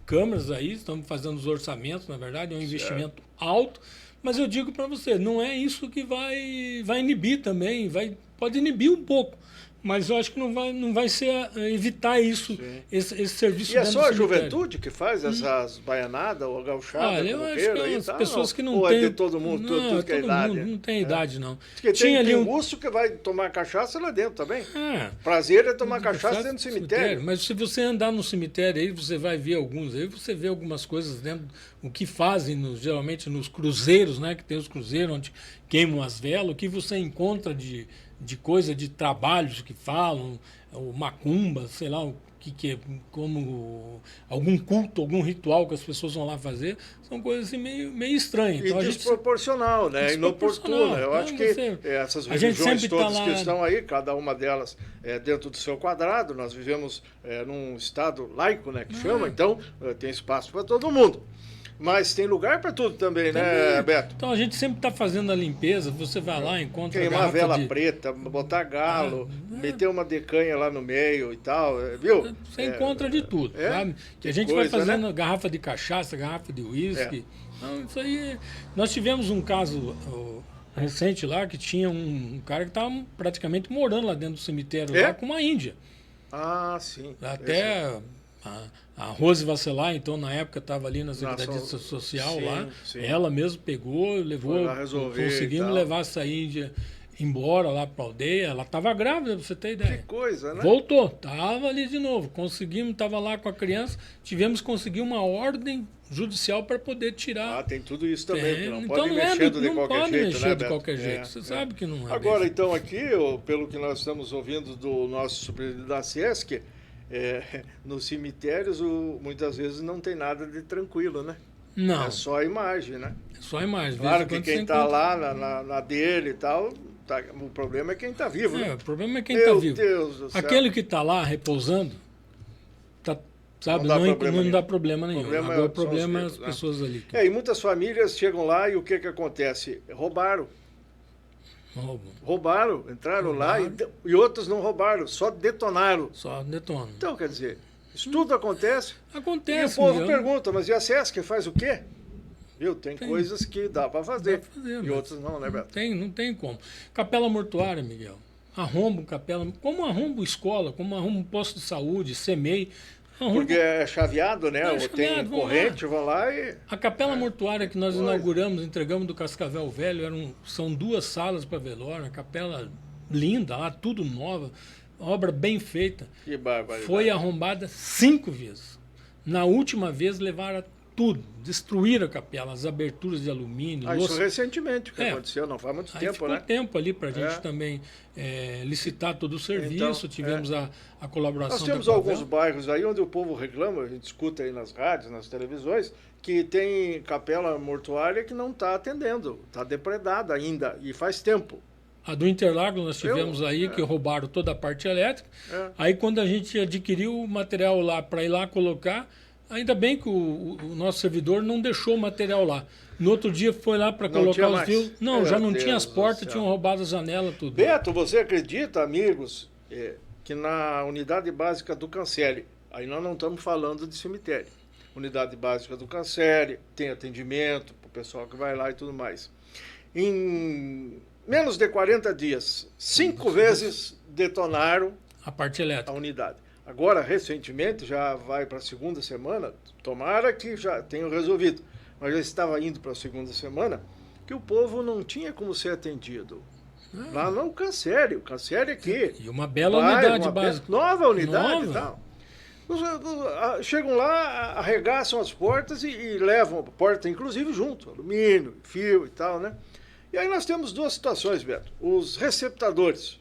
câmeras aí, estamos fazendo os orçamentos, na verdade, é um investimento alto. Mas eu digo para você, não é isso que vai inibir também, pode inibir um pouco. Mas eu acho que não vai ser evitar isso, esse serviço. E é só a juventude que faz essas baianadas ou gauchadas? Olha, eu acho que as pessoas que não têm... Ou é de todo mundo, tudo que é idade? Não tem idade, não. Porque tem um urso que vai tomar cachaça lá dentro também. Prazer é tomar cachaça dentro do cemitério. Mas se você andar no cemitério aí, você vai ver alguns aí, você vê algumas coisas dentro, o que fazem geralmente nos cruzeiros, né? Que tem os cruzeiros onde queimam as velas, o que você encontra de coisa, de trabalhos que falam, o macumba, sei lá, o que é, como algum culto, algum ritual que as pessoas vão lá fazer, são coisas assim meio estranhas. Então, desproporcional, né? Inoportuna. Eu acho que essas religiões todas que estão aí, cada uma delas dentro do seu quadrado, nós vivemos num estado laico, né, que chama, então tem espaço para todo mundo. Mas tem lugar para tudo também, né, Beto? Então a gente sempre está fazendo a limpeza, você vai lá, encontra queimar vela preta, botar galo, meter uma decanha lá no meio e tal, viu? Você encontra de tudo, sabe? Que a gente vai fazendo, né? Garrafa de cachaça, garrafa de uísque. Então, isso aí... Nós tivemos um caso recente lá, que tinha um cara que estava praticamente morando lá dentro do cemitério, lá com uma índia. Ah, sim. Até... A Rose Vasselar, então, na época, estava ali na Secretaria Social lá. Sim. Ela mesmo pegou, levou, conseguimos levar essa índia embora lá para a aldeia. Ela estava grávida, para você ter ideia. Que coisa, né? Voltou, estava ali de novo. Conseguimos, estava lá com a criança. Tivemos que conseguir uma ordem judicial para poder tirar. Tem tudo isso também. Não então pode mexer de qualquer jeito, mexer, né, de qualquer jeito. Você sabe que não é. Agora, mesmo. então, aqui, pelo que nós estamos ouvindo do nosso superintendente da SESC, nos cemitérios muitas vezes não tem nada de tranquilo, né? Não. É só a imagem, né? É só a imagem. Claro que quem está lá na dele e tal, o problema é quem está vivo, né? O problema é quem está vivo. Deus do céu. Aquele que está lá repousando, sabe, não dá problema nenhum. O problema é as pessoas ali. E muitas famílias chegam lá e o que acontece? Roubaram. Roubaram, entraram lá e outros não roubaram, só detonaram. Só detonam. Então, quer dizer, isso tudo acontece. Acontece. E o povo pergunta, mas e a SESC faz o quê? Viu? Tem coisas que dá para fazer. E outras não, né, Beto? Não tem como. Capela mortuária, Miguel. Arrombo capela. Como arrombo escola, como arrombo posto de saúde, CEMEI. Porque é chaveado, né? Tem corrente, vão lá e... A capela mortuária que nós inauguramos, entregamos do Cascavel Velho, são 2 salas para velório, uma capela linda lá, tudo nova, obra bem feita. Que barbaridade. Foi arrombada 5 vezes. Na última vez levaram tudo, destruíram a capela, as aberturas de alumínio. Isso recentemente que É. aconteceu, não faz muito Aí tempo, ficou né? tempo ali para a gente É. também licitar todo o serviço, Então, tivemos a colaboração Nós temos da alguns Covel. bairros aí onde o povo reclama, a gente escuta aí nas rádios, nas televisões, que tem capela mortuária que não está atendendo, está depredada ainda, e faz tempo. A do Interlagos nós tivemos aí que roubaram toda a parte elétrica. É. Aí quando a gente adquiriu o material lá para ir lá colocar, ainda bem que o nosso servidor não deixou o material lá. No outro dia foi lá para Não colocar tinha os mais. fios. Não, Meu já não Deus tinha as do portas, céu. tinham roubado as janelas, tudo. Beto, você acredita, amigos, que na unidade básica do Cancelli, aí nós não estamos falando de cemitério, unidade básica do Cancelli, tem atendimento para o pessoal que vai lá e tudo mais. Em menos de 40 dias, 5 vezes detonaram A parte a elétrica. unidade. Agora, recentemente, já vai para a segunda semana, tomara que já tenham resolvido, mas já estava indo para a segunda semana, que o povo não tinha como ser atendido. Lá não, o Cancelli aqui. E uma bela Bairro, unidade uma básica. nova unidade Nova. e tal. Chegam lá, arregaçam as portas e levam a porta, inclusive, junto, alumínio, fio e tal, né? E aí nós temos duas situações, Beto. Os receptadores.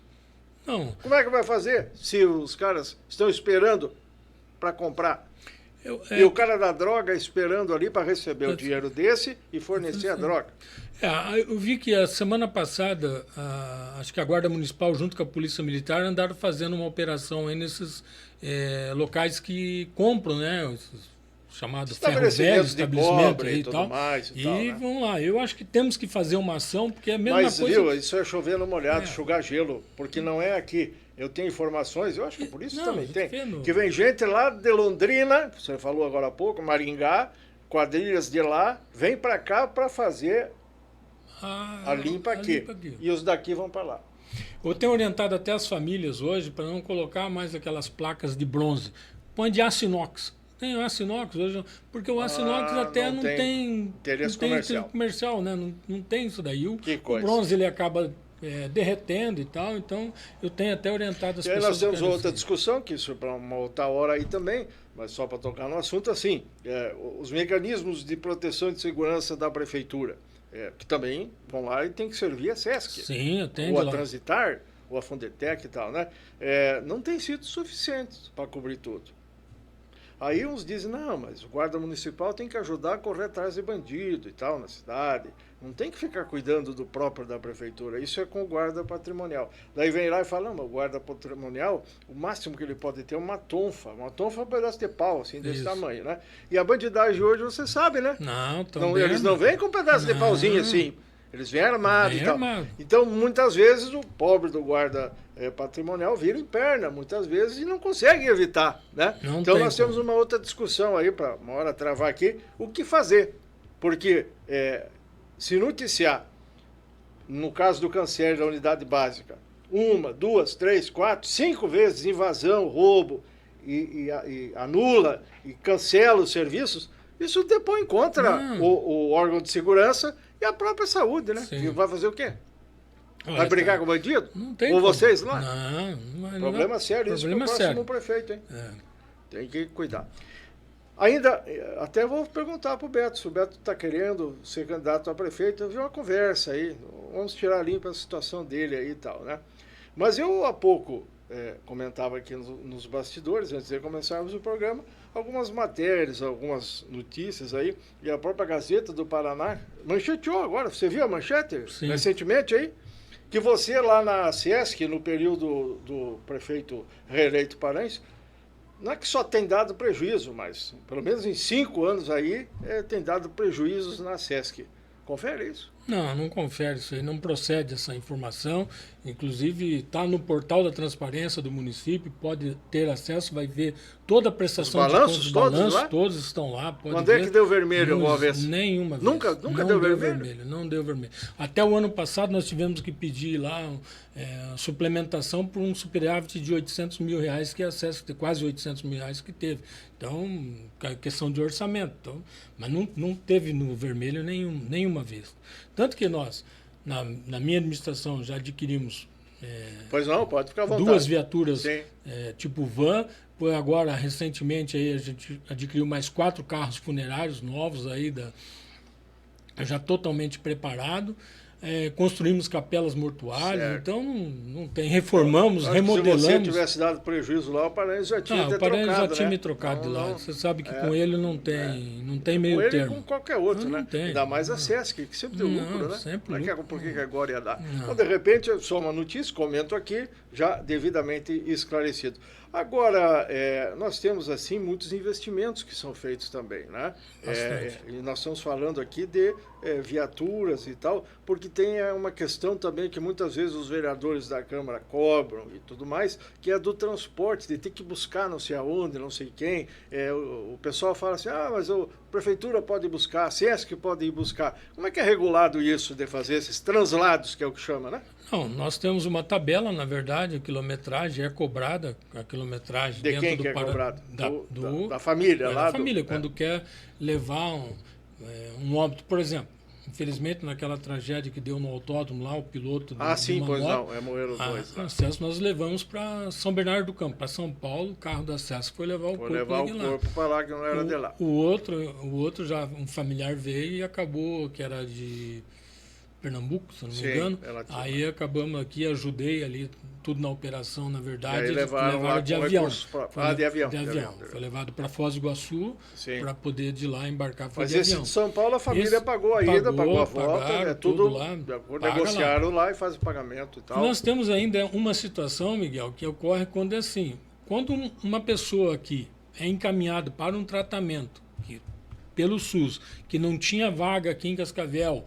Não, Como é que vai fazer se os caras estão esperando para comprar? E o cara da droga esperando ali para receber o dinheiro desse e fornecer a droga. Eu vi que a semana passada, acho que a Guarda Municipal, junto com a Polícia Militar, andaram fazendo uma operação aí nesses locais que compram, né? Esses chamados ferro velho, Estabelecimentos de estabelecimento cobre aí e e tudo tal. mais e E tal, né? vamos lá, eu acho que temos que fazer uma ação, porque é a mesma Mas, coisa. viu, isso é chover no molhado, É. enxugar gelo, porque não é aqui. Eu tenho informações, eu acho que por isso Não, também eu tô tem, vendo. que vem gente lá de Londrina, você falou agora há pouco, Maringá, quadrilhas de lá, vem para cá para fazer a limpa aqui. E os daqui vão para lá. Eu tenho orientado até as famílias hoje para não colocar mais aquelas placas de bronze. Põe de aço inox. Tem aço inox hoje, porque o aço inox até não não tem tem interesse não tem comercial. comercial, né? Não tem isso daí. Que O coisa. bronze ele acaba derretendo e tal, então eu tenho até orientado as E aí pessoas. nós temos que querem outra assim. discussão, que isso é para uma outra hora aí também, mas só para tocar no assunto, assim, os mecanismos de proteção e de segurança da prefeitura, que também vão lá e tem que servir a SESC. Sim, atende Ou a lá. Transitar, ou a Fundetec e tal, né? Não tem sido suficientes para cobrir tudo. Aí uns dizem, não, mas o guarda municipal tem que ajudar a correr atrás de bandido e tal na cidade. Não tem que ficar cuidando do próprio da prefeitura. Isso é com o guarda patrimonial. Daí vem lá e fala, não, mas o guarda patrimonial, o máximo que ele pode ter é uma tonfa. Uma tonfa é um pedaço de pau, assim, desse Isso. tamanho, né? E a bandidagem hoje, você sabe, né? Não, Eles não vêm com um pedaço de pauzinho assim. Eles vêm armados Vem e tal. armado. Então, muitas vezes, o pobre do guarda patrimonial vira em perna, muitas vezes, e não consegue evitar, né? Não Então, tem nós temos como. uma outra discussão aí, para uma hora travar aqui, o que fazer. Porque, se noticiar, no caso do Cancelli da unidade básica, 1, 2, 3, 4, 5 vezes invasão, roubo, e anula e cancela os serviços, isso depõe contra o órgão de segurança e a própria saúde, né? Sim. E vai fazer o quê? Olha, Vai brigar com o bandido? Não tem Ou como. vocês lá? Não, Problema sério, isso para o problema próximo sério. prefeito, hein? É. Tem que cuidar. Ainda, até vou perguntar para o Beto, se o Beto está querendo ser candidato a prefeito, eu vi uma conversa aí, vamos tirar limpa a situação dele aí e tal, né? Mas eu há pouco comentava aqui nos bastidores, antes de começarmos o programa, algumas matérias, algumas notícias aí, e a própria Gazeta do Paraná mancheteou agora, você viu a manchete? Sim. Recentemente aí? Que você lá na SESC, no período do prefeito reeleito Paranhos, não é que só tem dado prejuízo, mas pelo menos em 5 anos aí tem dado prejuízos na SESC. Confere isso. Não confere isso aí, não procede essa informação. Inclusive, está no portal da transparência do município, pode ter acesso, vai ver toda a prestação Os balanços de todos contas, balanços, lá? todos estão lá. Pode Quando é ver. que deu vermelho alguma vez? Nenhuma vez. Nunca Não deu vermelho? Não deu vermelho. Até o ano passado nós tivemos que pedir lá suplementação por um superávit de R$800 mil, que é acesso de quase R$800 mil que teve. Então, questão de orçamento. Então, mas não teve no vermelho nenhuma vez. Tanto que nós, na minha administração, já adquirimos Pois não, pode ficar à vontade. 2 viaturas Sim. tipo van. Agora, recentemente, aí, a gente adquiriu mais 4 carros funerários novos aí, já totalmente preparado. Construímos capelas mortuárias, Certo. então não tem. Reformamos, remodelamos. Se você tivesse dado prejuízo lá, o Paranhos já tinha O Paranhos já tinha né? me trocado de lá. Você sabe que com ele não tem meio Com ele termo. e com qualquer outro, Não né? tem. Ainda mais a Sesc, que sempre tem lucro, né? sempre Por que agora ia dar? Não. Então, de repente, só uma notícia, comento aqui, já devidamente esclarecido. Agora, nós temos, assim, muitos investimentos que são feitos também, né? E nós estamos falando aqui de viaturas e tal, porque tem uma questão também que muitas vezes os vereadores da Câmara cobram e tudo mais, que é do transporte, de ter que buscar não sei aonde, não sei quem. O pessoal fala assim, mas a prefeitura pode ir buscar, a Sesc pode ir buscar. Como é que é regulado isso de fazer esses translados, que é o que chama, né? Não, nós temos uma tabela, na verdade, a quilometragem é cobrada, a quilometragem de dentro quem do que é cobrado? da família lá? Da família, quando quer levar um óbito, por exemplo. Infelizmente, naquela tragédia que deu no autódromo lá, o piloto sim, uma pois moto, não, morreram dois. A Sesc nós levamos para São Bernardo do Campo, para São Paulo, o carro da Sesc foi levar o corpo para lá, que não era de lá. O outro já, um familiar veio e acabou, que era de Pernambuco, se não me engano. Aí acabamos aqui, ajudei ali, tudo na operação, na verdade. Eles levaram de avião. De avião. Foi levado para Foz do Iguaçu para poder de lá embarcar. Mas esse de São Paulo, a família pagou a ida, pagou a volta, tudo lá. Negociaram lá e faz o pagamento e tal. Nós temos ainda uma situação, Miguel, que ocorre quando é assim, quando uma pessoa aqui é encaminhada para um tratamento pelo SUS, que não tinha vaga aqui em Cascavel,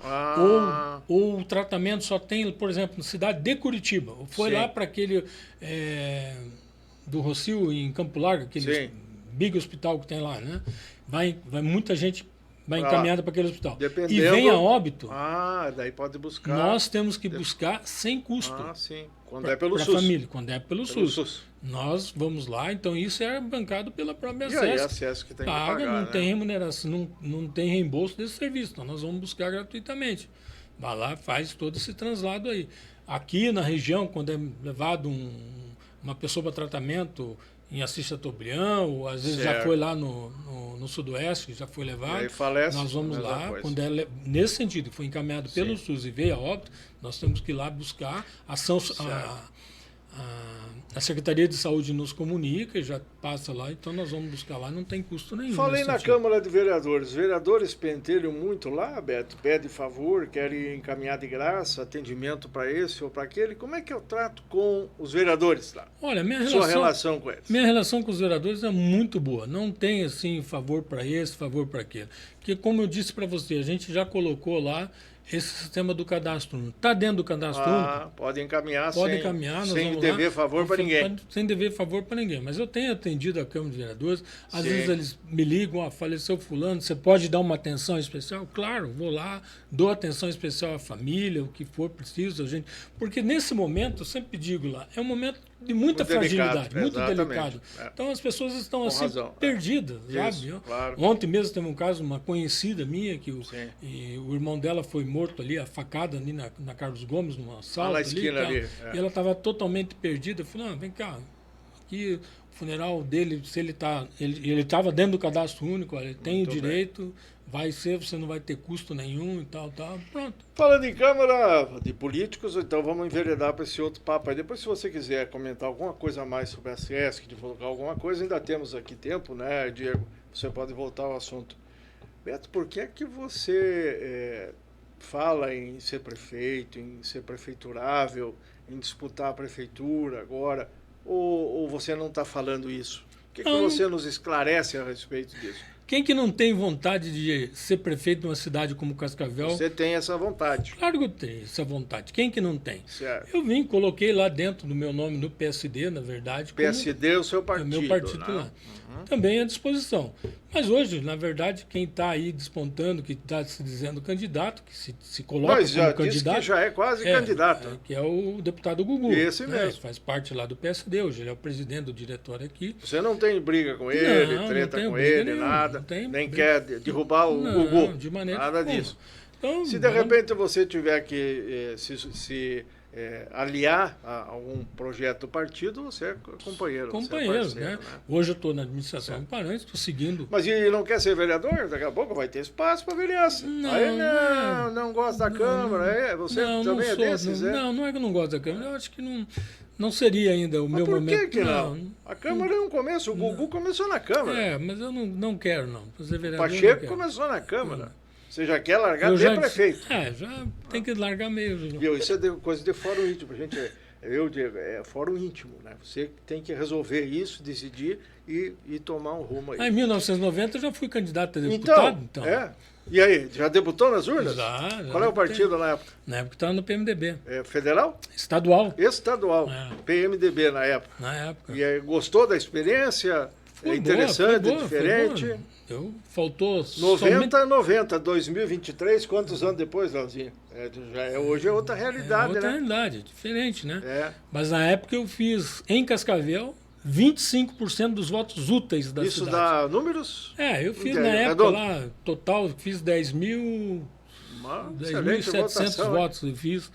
ou o tratamento só tem, por exemplo, na cidade de Curitiba, foi lá para aquele do Rocio, em Campo Largo, aquele big hospital que tem lá, né? Vai muita gente encaminhada para aquele hospital. E vem a óbito. Daí pode buscar. Nós temos que buscar sem custo. Sim. Quando é pelo SUS. Família, quando é pelo SUS. Nós vamos lá, então isso é bancado pela própria Sesc. E aí a Sesc tem que pagar, não tem remuneração, não tem reembolso desse serviço, então nós vamos buscar gratuitamente. Vai lá, faz todo esse translado aí. Aqui na região, quando é levado uma pessoa para tratamento em Assis Chateaubriand, ou às vezes já foi lá no Sudoeste, já foi levado, aí falece, nós vamos lá, quando nesse sentido, foi encaminhado pelo SUS e veio a óbito, nós temos que ir lá buscar ação. A Secretaria de Saúde nos comunica, já passa lá, então nós vamos buscar lá, não tem custo nenhum. Falei na Câmara de Vereadores. Os vereadores pentelham muito lá, Beto, pede favor, querem encaminhar de graça, atendimento para esse ou para aquele. Como é que eu trato com os vereadores lá? Olha, sua relação com eles? Minha relação com os vereadores é muito boa. Não tem, assim, favor para esse, favor para aquele. Porque, como eu disse para você, a gente já colocou lá esse sistema do cadastro único. Está dentro do cadastro único? Pode encaminhar, sem dever favor para ninguém. Sem dever favor para ninguém. Mas eu tenho atendido a Câmara de Vereadores, às vezes eles me ligam, faleceu fulano, você pode dar uma atenção especial? Claro, vou lá, dou atenção especial à família, o que for preciso, a gente. Porque nesse momento, eu sempre digo lá, é um momento de muita fragilidade, muito delicado. Então as pessoas estão com assim razão, perdidas, sabe? Claro. Ontem mesmo teve um caso, uma conhecida minha, que o irmão dela foi morto ali, a facada ali na Carlos Gomes, numa assalto na esquina ali. E ela estava totalmente perdida. Eu falei, vem cá, aqui o funeral dele, se ele estava dentro do cadastro único, olha, ele tem o direito, vai ser, você não vai ter custo nenhum e tal, pronto. Falando em Câmara de Políticos, então vamos enveredar para esse outro papo aí. Depois, se você quiser comentar alguma coisa a mais sobre a Sesc, divulgar alguma coisa, ainda temos aqui tempo, né, Diego? Você pode voltar ao assunto. Beto, por que é que você fala em ser prefeito, em ser prefeiturável, em disputar a prefeitura agora, ou você não está falando isso? O que você nos esclarece a respeito disso? Quem que não tem vontade de ser prefeito de uma cidade como Cascavel? Você tem essa vontade. Claro que eu tenho essa vontade. Quem que não tem? Certo. Eu coloquei lá dentro do meu nome no PSD, na verdade. PSD é o seu partido. É o meu partido lá. Também à disposição. Mas hoje, na verdade, quem está aí despontando, que está se dizendo candidato, que se coloca como candidato... que já é quase candidato. Que é o deputado Gugu. Esse mesmo. Faz parte lá do PSD, hoje ele é o presidente do diretório aqui. Você não tem briga com ele, treta com ele, nada, nem quer derrubar o Gugu, de maneira nada disso. Então, se de repente você tiver que se aliar a algum projeto do partido, você é companheiro. Companheiros, você é parceiro, né? Hoje eu estou na administração de Paranhos, estou seguindo. Mas e não quer ser vereador? Daqui a pouco vai ter espaço para vereança. Não, Aí não gosta da Câmara. Você também é desses, Não é que eu não gosto da Câmara. Eu acho que não seria ainda o meu momento. Por que não? A Câmara é um começo. O Gugu começou na Câmara. Mas eu não quero, não. Ser vereador, Pacheco começou na Câmara. Você já quer largar de prefeito. Já tem que largar mesmo. Isso é coisa de fórum íntimo. Gente, eu digo, é fórum íntimo, né? Você tem que resolver isso, decidir e tomar um rumo aí. Em 1990 eu já fui candidato a deputado. Então. E aí, já debutou nas urnas? Já Qual é o partido na época? Na época estava no PMDB. Federal? Estadual. Estadual. PMDB na época. Na época. E aí, gostou da experiência? Interessante, diferente. Faltou 90, 2023, quantos anos depois, Leozinho? Hoje é outra realidade, outra realidade, diferente, né? Mas na época eu fiz, em Cascavel, 25% dos votos úteis da cidade. Isso dá números? Eu fiz na época lá, total, fiz 10.700 votos. Eu fiz.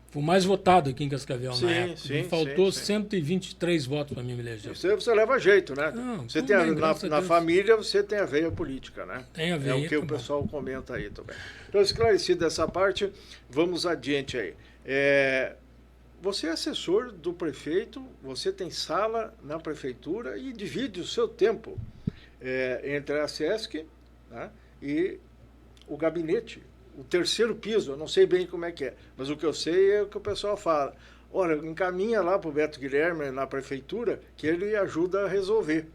Fui o mais votado aqui em Cascavel na época. Faltou 123 votos para mim me eleger. Você leva jeito, né? Você tem na família, você tem a veia política, né? Tem a veia. É o que o pessoal comenta aí também. Então, esclarecido essa parte, vamos adiante aí. Você é assessor do prefeito, você tem sala na prefeitura e divide o seu tempo entre a SESC, né, e o gabinete. O terceiro piso, eu não sei bem como é que é, mas o que eu sei é o que o pessoal fala. Olha, encaminha lá para o Beto Guilherme na prefeitura que ele ajuda a resolver.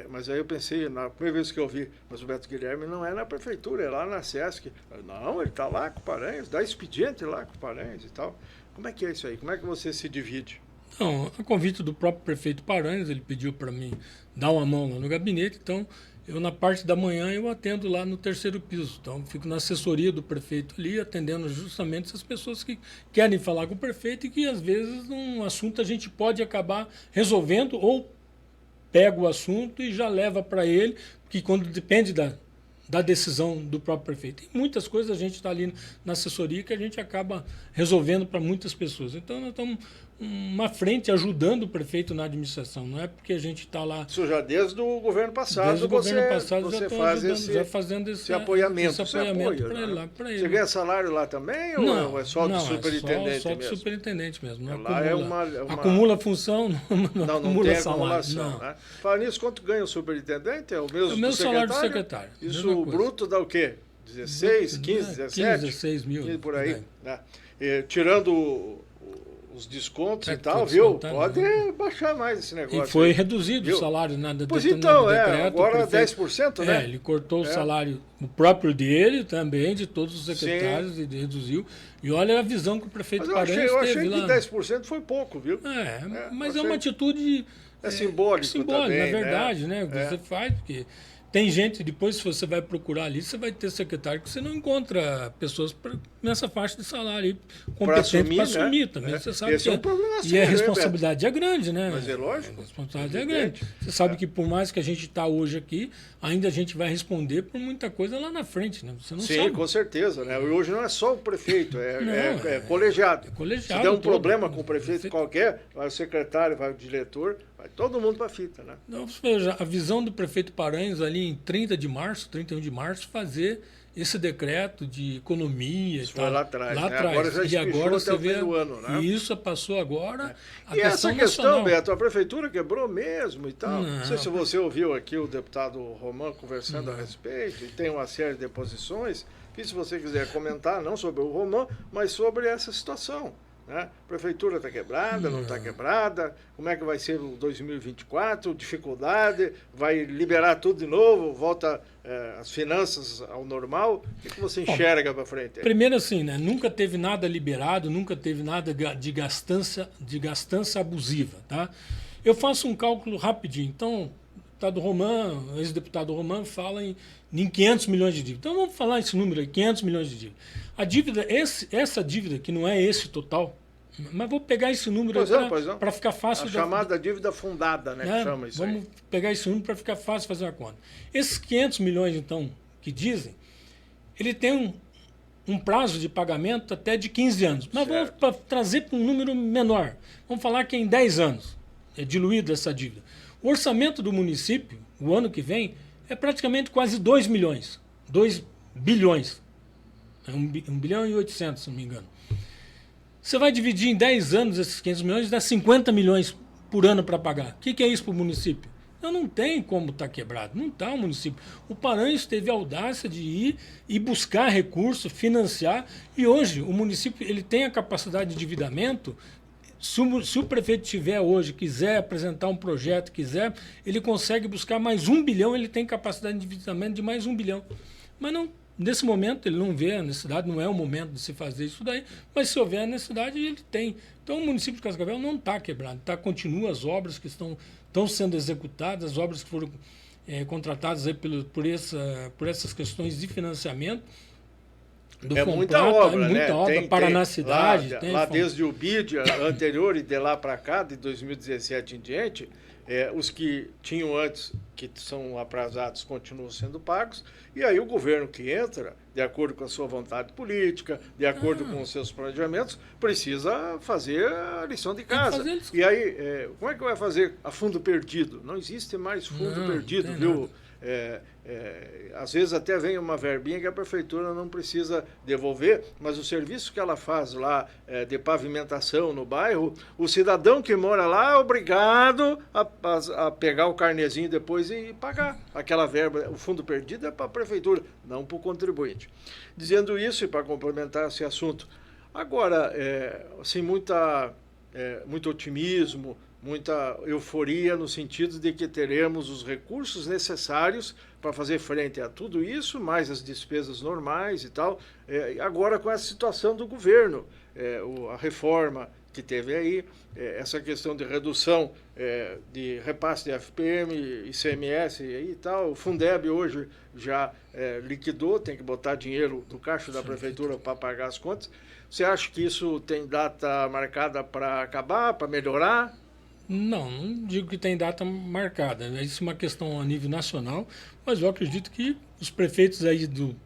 Mas aí eu pensei, na primeira vez que eu vi, mas o Beto Guilherme não é na prefeitura, é lá na SESC. Não, ele está lá com o Paranhos, dá expediente lá com o Paranhos e tal. Como é que é isso aí? Como é que você se divide? Não, a convite do próprio prefeito Paranhos, ele pediu para mim dar uma mão lá no gabinete, então eu na parte da manhã eu atendo lá no terceiro piso. Então fico na assessoria do prefeito ali, atendendo justamente essas pessoas que querem falar com o prefeito e que às vezes um assunto a gente pode acabar resolvendo ou pega o assunto e já leva para ele, porque quando depende da decisão do próprio prefeito. E muitas coisas a gente está ali na assessoria que a gente acaba resolvendo para muitas pessoas. Então, nós estamos uma frente ajudando o prefeito na administração. Não é porque a gente está lá... Isso já desde o governo passado. Desde o governo passado você já faz fazendo esse apoiamento. Para ele lá. Você ganha salário lá também? Não, ou é só do superintendente só do mesmo? superintendente mesmo. Não lá acumula função, não acumula tem salário. Acumulação. Né? Fala nisso, quanto ganha o superintendente? É o mesmo, salário do secretário. Isso o bruto dá o quê? 16, 15, 17? 16 mil. Por aí. Né? Tirando os descontos e tal, viu? Pode baixar mais esse negócio. E foi reduzido o salário na pois então, decreto. Agora 10%, né? Ele cortou o salário o próprio dele também, de todos os secretários, e reduziu. E olha a visão que o prefeito Paranhos teve lá. Eu achei que 10% foi pouco, viu? Mas é uma atitude... simbólico também, na verdade, né? Você faz, porque... Tem gente, depois se você vai procurar ali, você vai ter secretário que você não encontra pessoas nessa faixa de salário aí, competente para assumir também. Você sabe esse é um problema sério, e a responsabilidade é grande, né? Mas é lógico. A responsabilidade é grande. Você sabe que por mais que a gente está hoje aqui, ainda a gente vai responder por muita coisa lá na frente, né? Você não sabe. Sim, com certeza, né? E hoje não é só o prefeito, é colegiado. Colegiado. Se der um problema com o prefeito qualquer, vai o secretário, vai o diretor, vai todo mundo para a fita, né? Não, veja, a visão do prefeito Paranhos ali em 31 de março, fazer esse decreto de economia. Isso foi lá atrás. Lá atrás. Agora já agora até o fim do ano, né? E isso passou agora. E essa questão, Beto, a prefeitura quebrou mesmo e tal. Não sei se você ouviu aqui o deputado Romão conversando a respeito, e tem uma série de deposições. E se você quiser comentar, não sobre o Romão, mas sobre essa situação. Né? A prefeitura está quebrada, não está quebrada, como é que vai ser o 2024, dificuldade, vai liberar tudo de novo, volta as finanças ao normal, o que você enxerga para frente? Primeiro assim, né? Nunca teve nada liberado, nunca teve nada de gastança abusiva. Tá? Eu faço um cálculo rapidinho, então o ex-deputado Romão fala em 500 milhões de dívida. Então vamos falar esse número aí, 500 milhões de dívida. A dívida, essa dívida, que não é esse total, mas vou pegar esse número para ficar fácil. A chamada dívida fundada, né? Que chama isso vamos pegar esse número para ficar fácil fazer uma conta. Esses 500 milhões, então, que dizem, ele tem um prazo de pagamento até de 15 anos. Mas vamos trazer para um número menor. Vamos falar que em 10 anos é diluída essa dívida. O orçamento do município, o ano que vem, é praticamente quase 2 milhões. 2 bilhões. É 1 bilhão e 800, se não me engano. Você vai dividir em 10 anos esses 500 milhões, dá 50 milhões por ano para pagar. O que é isso para o município? Não tem como estar quebrado, não está o município. O Paranhos teve a audácia de ir e buscar recurso, financiar, e hoje o município ele tem a capacidade de endividamento. Se o prefeito tiver hoje, quiser apresentar um projeto, quiser, ele consegue buscar mais 1 bilhão, ele tem capacidade de endividamento de mais 1 bilhão. Mas não, nesse momento ele não vê a necessidade, não é o momento de se fazer isso daí, mas se houver a necessidade, ele tem. Então o município de Cascavel não está quebrado, continua as obras que estão sendo executadas, as obras que foram contratadas aí por essas questões de financiamento. Do muita obra, né? Muita obra, Paraná Cidade. Lá desde o BID anterior e de lá para cá, de 2017 em diante, os que tinham antes, que são atrasados, continuam sendo pagos, e aí o governo que entra, de acordo com a sua vontade política, de acordo com os seus planejamentos, precisa fazer a lição de casa. E aí, como é que vai fazer a fundo perdido? Não existe mais fundo perdido, viu? Às vezes até vem uma verbinha que a prefeitura não precisa devolver, mas o serviço que ela faz lá de pavimentação no bairro, o cidadão que mora lá é obrigado a pegar o carnezinho depois e pagar aquela verba. O fundo perdido é para a prefeitura, não para o contribuinte. Dizendo isso, e para complementar esse assunto, agora, assim, muito otimismo, muita euforia no sentido de que teremos os recursos necessários para fazer frente a tudo isso, mais as despesas normais e tal. Agora, com a situação do governo, a reforma que teve aí, essa questão de redução de repasse de FPM, ICMS e tal, o Fundeb hoje já liquidou, tem que botar dinheiro do caixa da prefeitura para pagar as contas. Você acha que isso tem data marcada para acabar, para melhorar? Não digo que tem data marcada. Isso é uma questão a nível nacional, mas eu acredito que os prefeitos aí do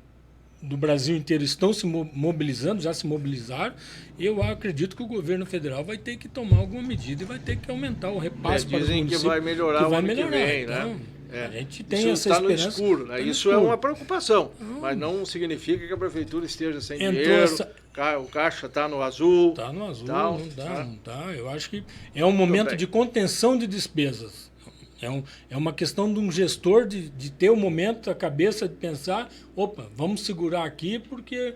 Brasil inteiro estão se mobilizando, já se mobilizaram, e eu acredito que o governo federal vai ter que tomar alguma medida e vai ter que aumentar o repasse para os municípios. Dizem que vai melhorar o ano que vem, então, né? A gente tem isso essa está esperança. No escuro, né? Isso é uma preocupação, mas não significa que a prefeitura esteja sem dinheiro, o caixa está no azul. Está no azul, não dá. Eu acho que é um momento de contenção de despesas. É uma questão de um gestor de ter o momento, a cabeça de pensar, vamos segurar aqui porque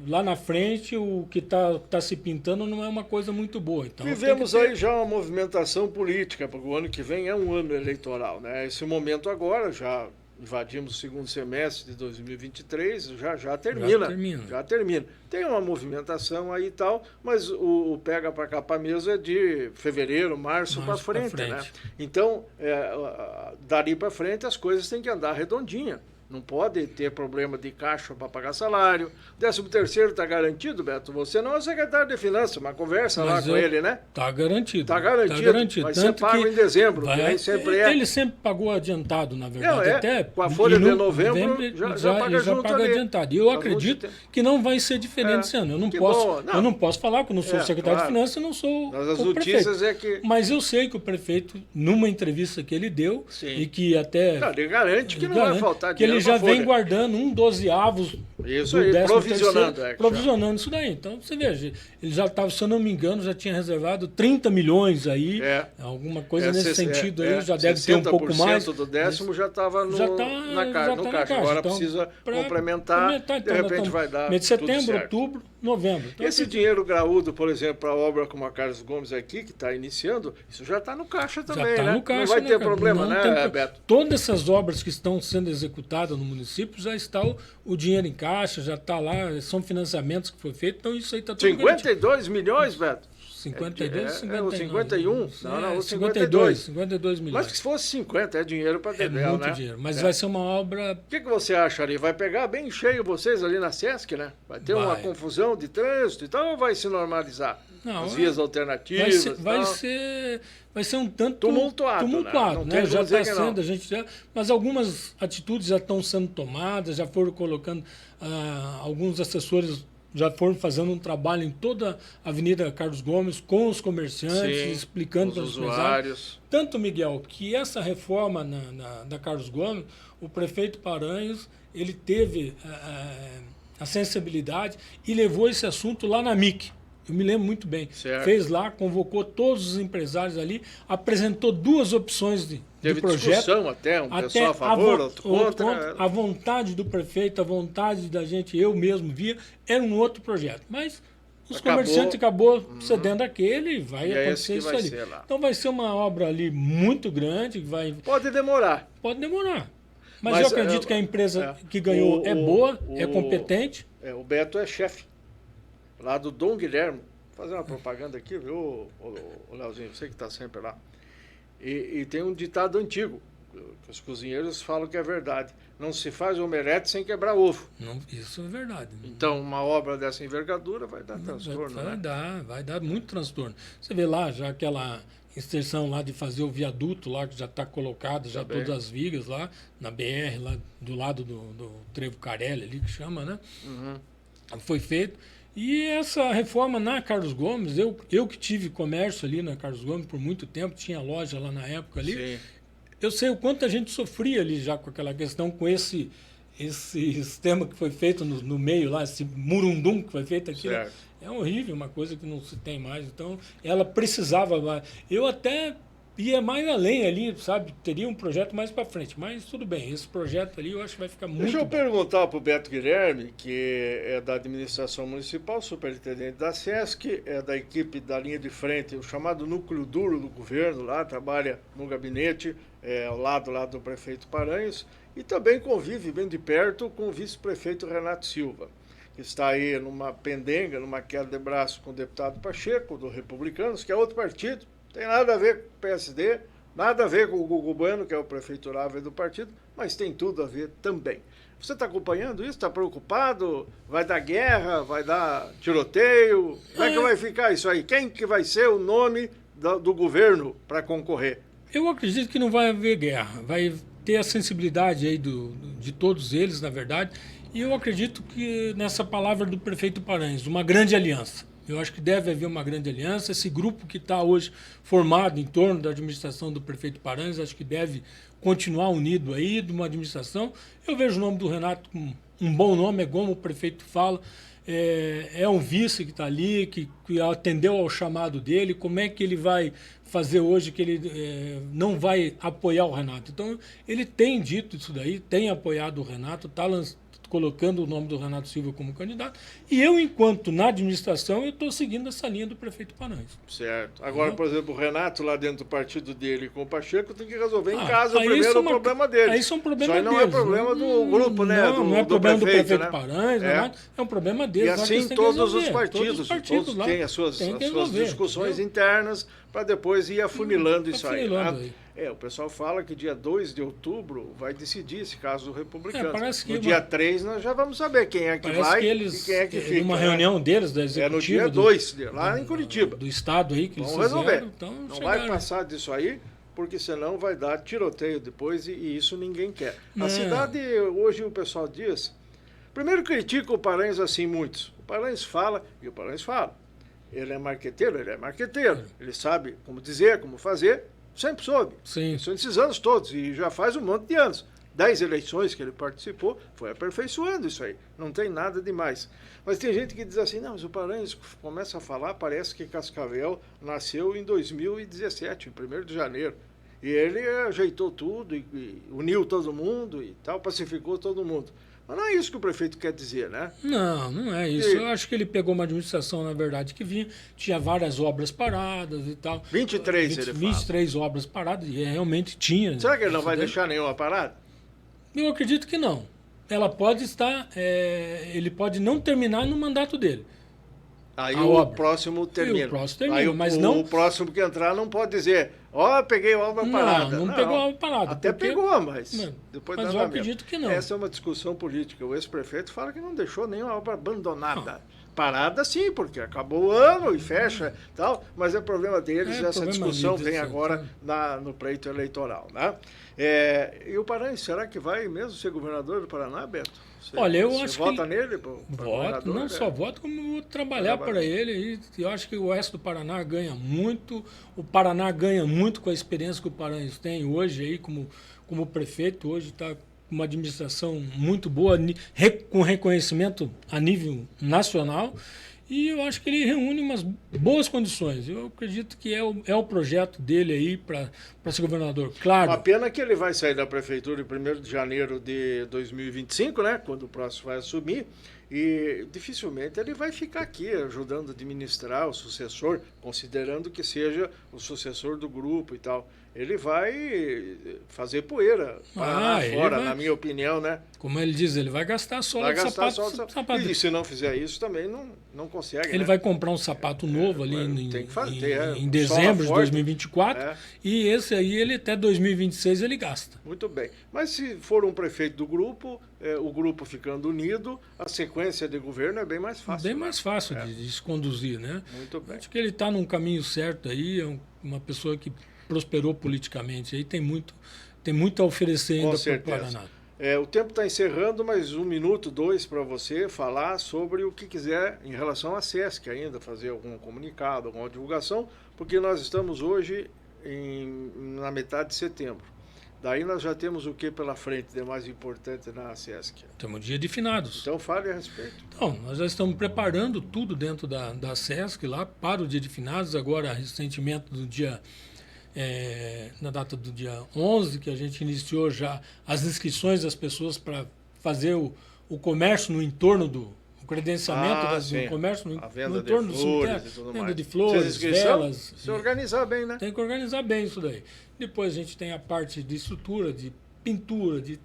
lá na frente o que tá se pintando não é uma coisa muito boa. Então, vivemos aí já uma movimentação política, porque o ano que vem é um ano eleitoral, né? Esse momento agora, já invadimos o segundo semestre de 2023, já termina. Já termina. Tem uma movimentação aí e tal, mas o pega para cá mesmo é de fevereiro, março para frente, né? Então, dali para frente as coisas têm que andar redondinha. Não pode ter problema de caixa para pagar salário. 13º está garantido, Beto? Você não é o secretário de Finanças, mas conversa lá com ele, né? Está garantido. Está garantido. Vai ser pago em dezembro. Ele sempre pagou adiantado, na verdade. Até com a folha de novembro já paga adiantado. E eu acredito que não vai ser diferente esse ano. Eu não posso falar que eu não sou secretário de Finanças, eu não sou o prefeito. Mas eu sei que o prefeito, numa entrevista que ele deu, e que até... Ele garante que não vai faltar dinheiro. Já vem guardando 1/12 isso aí, provisionando isso daí. Então, você veja, ele já estava, se eu não me engano, já tinha reservado 30 milhões aí, alguma coisa nesse sentido aí, já deve ter um pouco mais. 60% do décimo já estava no caixa. Agora então, precisa complementar, então, de repente vai dar mês de setembro, outubro, novembro. Então, esse dinheiro graúdo, por exemplo, para a obra como a Carlos Gomes aqui, que está iniciando, isso já está no caixa também, né? No caixa, não vai ter problema, né, Beto? Todas essas obras que estão sendo executadas no município, já está o dinheiro em caixa, já está lá, são financiamentos que foi feito, então isso aí está tudo 52 milhões, Beto? 52, 51? O 51? Não, o 52 milhões. Mas que se fosse 50, é dinheiro para Dedéu, muito dinheiro, mas vai ser uma obra... O que você acha ali? Vai pegar bem cheio vocês ali na Sesc, né? Vai ter uma confusão de trânsito e tal, ou vai se normalizar? Não, as vias alternativas. Vai ser um tanto tumultuado, né? Já está sendo, mas algumas atitudes já estão sendo tomadas, já foram colocando, alguns assessores já foram fazendo um trabalho em toda a Avenida Carlos Gomes com os comerciantes, sim, explicando para os usuários. Tanto, Miguel, que essa reforma da Carlos Gomes, o prefeito Paranhos, ele teve a sensibilidade e levou esse assunto lá na MIC. Eu me lembro muito bem. Certo. Fez lá, convocou todos os empresários ali, apresentou duas opções de projeto. Discussão até, pessoal a favor, outro contra. A vontade do prefeito, a vontade da gente, eu mesmo via, era um outro projeto. Mas os comerciantes acabou cedendo aquele e vai acontecer isso ali. Então vai ser uma obra ali muito grande. Pode demorar. Pode demorar. Mas eu acredito que a empresa que ganhou é boa, é competente. O Beto é chefe lá do Dom Guilherme. Vou fazer uma propaganda aqui, viu, o Leozinho? Você que está sempre lá. E tem um ditado antigo, que os cozinheiros falam que é verdade. Não se faz omelete sem quebrar ovo. Não, isso é verdade. Então, uma obra dessa envergadura vai dar transtorno, vai dar muito transtorno. Você vê lá, já aquela extensão lá de fazer o viaduto lá, que já está colocado, já todas as vigas lá, na BR, lá do lado do Trevo Carelli, ali que chama, né? Foi feito. E essa reforma na Carlos Gomes, eu que tive comércio ali na Carlos Gomes por muito tempo, tinha loja lá na época ali, sim, eu sei o quanto a gente sofria ali já com aquela questão, com esse sistema que foi feito no meio lá, esse murundum que foi feito aqui. É horrível, uma coisa que não se tem mais. Então, ela precisava. Eu até ia mais além ali, sabe? Teria um projeto mais para frente. Mas tudo bem, esse projeto ali eu acho que vai ficar muito. Deixa eu bom. perguntar para o Beto Guilherme, que é da administração municipal, superintendente da SESC, é da equipe da linha de frente, o chamado núcleo duro do governo, lá trabalha no gabinete, ao lado lá do prefeito Paranhos, e também convive bem de perto com o vice-prefeito Renato Silva, que está aí numa pendenga, numa queda de braço com o deputado Pacheco, do Republicanos, que é outro partido, tem nada a ver com o PSD, nada a ver com o Gugu Bueno, que é o prefeiturável do partido, mas tem tudo a ver também. Você está acompanhando isso? Está preocupado? Vai dar guerra? Vai dar tiroteio? Como é que vai ficar isso aí? Quem que vai ser o nome do governo para concorrer? Eu acredito que não vai haver guerra. Vai ter a sensibilidade aí de todos eles, na verdade. E eu acredito que nessa palavra do prefeito Paranhos, uma grande aliança. Eu acho que deve haver uma grande aliança. Esse grupo que está hoje formado em torno da administração do prefeito Paranhos, acho que deve continuar unido aí, de uma administração. Eu vejo o nome do Renato com um bom nome, é como o prefeito fala. É um vice que está ali, que atendeu ao chamado dele. Como é que ele vai fazer hoje que ele não vai apoiar o Renato? Então, ele tem dito isso daí, tem apoiado o Renato, está colocando o nome do Renato Silva como candidato. E eu, enquanto na administração, eu estou seguindo essa linha do prefeito Paranhos. Certo. Agora, por exemplo, o Renato, lá dentro do partido dele com o Pacheco, tem que resolver em casa primeiro o problema dele. Aí são problemas deles. Isso aí não é problema do grupo, né? Não é problema do prefeito Paranhos, é um problema deles. E assim todos os partidos lá têm as suas discussões internas para depois ir afunilando isso aí. O pessoal fala que dia 2 de outubro vai decidir esse caso do Republicano. No dia 3 nós já vamos saber quem é que vai e quem é que fica. Numa reunião deles, da executiva. No dia 2, lá em Curitiba. Do estado aí que eles vão resolver. Então, não vai passar disso aí, porque senão vai dar tiroteio depois e isso ninguém quer. A cidade, hoje o pessoal diz... Primeiro critica o Paranhos assim muitos. O Paranhos fala e o Paranhos fala. Ele é marqueteiro, ele sabe como dizer, como fazer, sempre soube. Sim. São esses anos todos, e já faz um monte de anos. 10 eleições que ele participou, foi aperfeiçoando isso aí. Não tem nada demais. Mas tem gente que diz assim, não, mas o Paranhos começa a falar, parece que Cascavel nasceu em 2017, em 1º de janeiro. E ele ajeitou tudo, e uniu todo mundo e tal, pacificou todo mundo. Mas não é isso que o prefeito quer dizer, né? Não é isso. Eu acho que ele pegou uma administração, na verdade, que tinha várias obras paradas e tal. 23 obras paradas, e realmente tinha. Será que ele não vai deixar nenhuma parada? Eu acredito que não. Ela pode estar... ele pode não terminar no mandato dele. Aí o próximo termina. Aí o próximo que entrar não pode dizer, peguei obra parada. Não pegou obra parada. Até pegou, mas depois eu acredito que não. Essa é uma discussão política. O ex-prefeito fala que não deixou nenhuma obra abandonada. Parada sim, porque acabou o ano e fecha e tal, mas é problema deles, essa discussão vem agora no pleito eleitoral, né? E o Paranhos, será que vai mesmo ser governador do Paraná, Beto? Olha, eu acho que... Você vota nele? Voto, não só voto, como vou trabalhar para ele. E eu acho que o oeste do Paraná ganha muito, o Paraná ganha muito com a experiência que o Paranhos tem hoje aí como prefeito, hoje está uma administração muito boa, com reconhecimento a nível nacional, e eu acho que ele reúne umas boas condições. Eu acredito que é o projeto dele aí para ser governador. Claro. Uma pena que ele vai sair da prefeitura em 1º de janeiro de 2025, né, quando o próximo vai assumir, e dificilmente ele vai ficar aqui ajudando a administrar o sucessor, considerando que seja o sucessor do grupo e tal. Ele vai fazer poeira fora, na minha opinião, né? Como ele diz, ele vai gastar a sola de sapato. E se não fizer isso, também não consegue. Ele vai comprar um sapato novo ali em em dezembro de 2024, e esse aí ele até 2026 ele gasta. Muito bem. Mas se for um prefeito do grupo, o grupo ficando unido, a sequência de governo é bem mais fácil. Bem mais fácil de se conduzir, né? Muito bem. Acho que ele está num caminho certo aí, é uma pessoa que prosperou politicamente, aí tem muito a oferecer ainda para o Paraná. O tempo está encerrando, mas 1 minuto, 2 para você falar sobre o que quiser em relação à SESC ainda, fazer algum comunicado, alguma divulgação, porque nós estamos hoje na metade de setembro. Daí nós já temos o que pela frente de mais importante na SESC? Temos o Dia de Finados. Então fale a respeito. Então, nós já estamos preparando tudo dentro da SESC lá para o Dia de Finados, agora recentemente na data do dia 11, que a gente iniciou já as inscrições das pessoas para fazer o comércio no entorno o credenciamento do comércio no entorno do cemitério, venda de flores, velas. Se organizar bem, né? Tem que organizar bem isso daí. Depois a gente tem a parte de estrutura, de pintura, de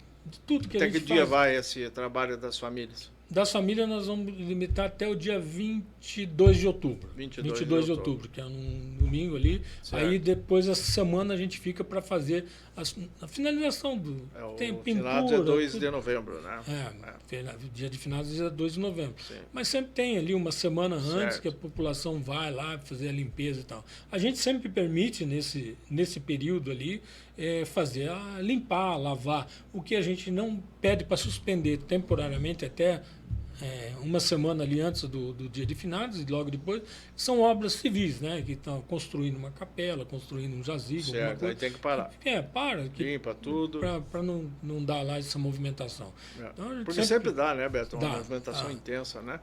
tudo que a gente faz. Até que dia vai esse trabalho das famílias? Das famílias nós vamos limitar até o dia 22 de outubro. 22 de outubro, que é um domingo ali. Certo. Aí depois essa semana a gente fica para fazer a finalização do... tem pintura. O finados é 2 de novembro, né? Dia de finados é 2 de novembro. Sim. Mas sempre tem ali uma semana antes que a população vai lá fazer a limpeza e tal. A gente sempre permite nesse período ali fazer limpar, lavar. O que a gente não pede para suspender temporariamente até uma semana ali antes do dia de finados e logo depois, são obras civis, né? Que estão construindo uma capela, construindo um jazigo. Certo, aí tem que parar. Limpa tudo. Para não dar lá essa movimentação. Então, porque sempre dá, né, Beto? Uma movimentação intensa, né?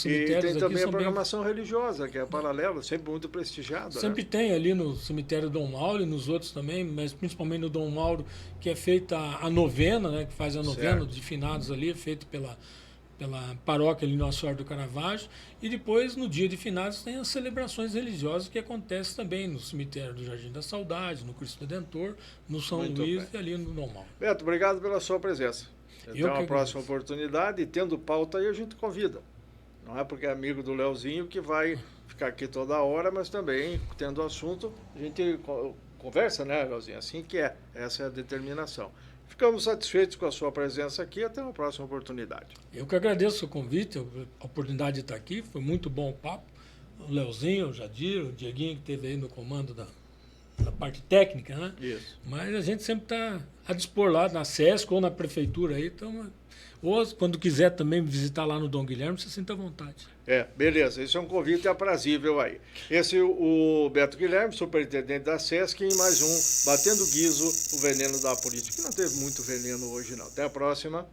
E tem também a programação religiosa, que é paralela, sempre muito prestigiada. Sempre tem ali no cemitério Dom Mauro e nos outros também, mas principalmente no Dom Mauro, que é feita a novena, né? Que faz a novena de finados ali, é feito pela paróquia ali Nossa Senhora do Caravaggio, e depois no dia de finados tem as celebrações religiosas que acontecem também no cemitério do Jardim da Saudade, no Cristo Redentor, no São Luís e ali no Normal. Beto, obrigado pela sua presença. Até uma próxima oportunidade, e tendo pauta aí a gente convida. Não é porque é amigo do Leozinho que vai ficar aqui toda hora, mas também, tendo assunto, a gente conversa, né, Leozinho? Assim que é, essa é a determinação. Ficamos satisfeitos com a sua presença aqui. Até uma próxima oportunidade. Eu que agradeço o convite, a oportunidade de estar aqui. Foi muito bom o papo. O Leozinho, o Jadir, o Dieguinho, que esteve aí no comando da parte técnica, né? Isso. Mas a gente sempre está a dispor lá na SESC ou na prefeitura aí. Então, ou quando quiser também visitar lá no Dom Guilherme, você sinta à vontade. Beleza. Esse é um convite aprazível aí. Esse é o Beto Guilherme, superintendente da SESC, em mais um Batendo Guizo, o veneno da política. Que não teve muito veneno hoje, não. Até a próxima.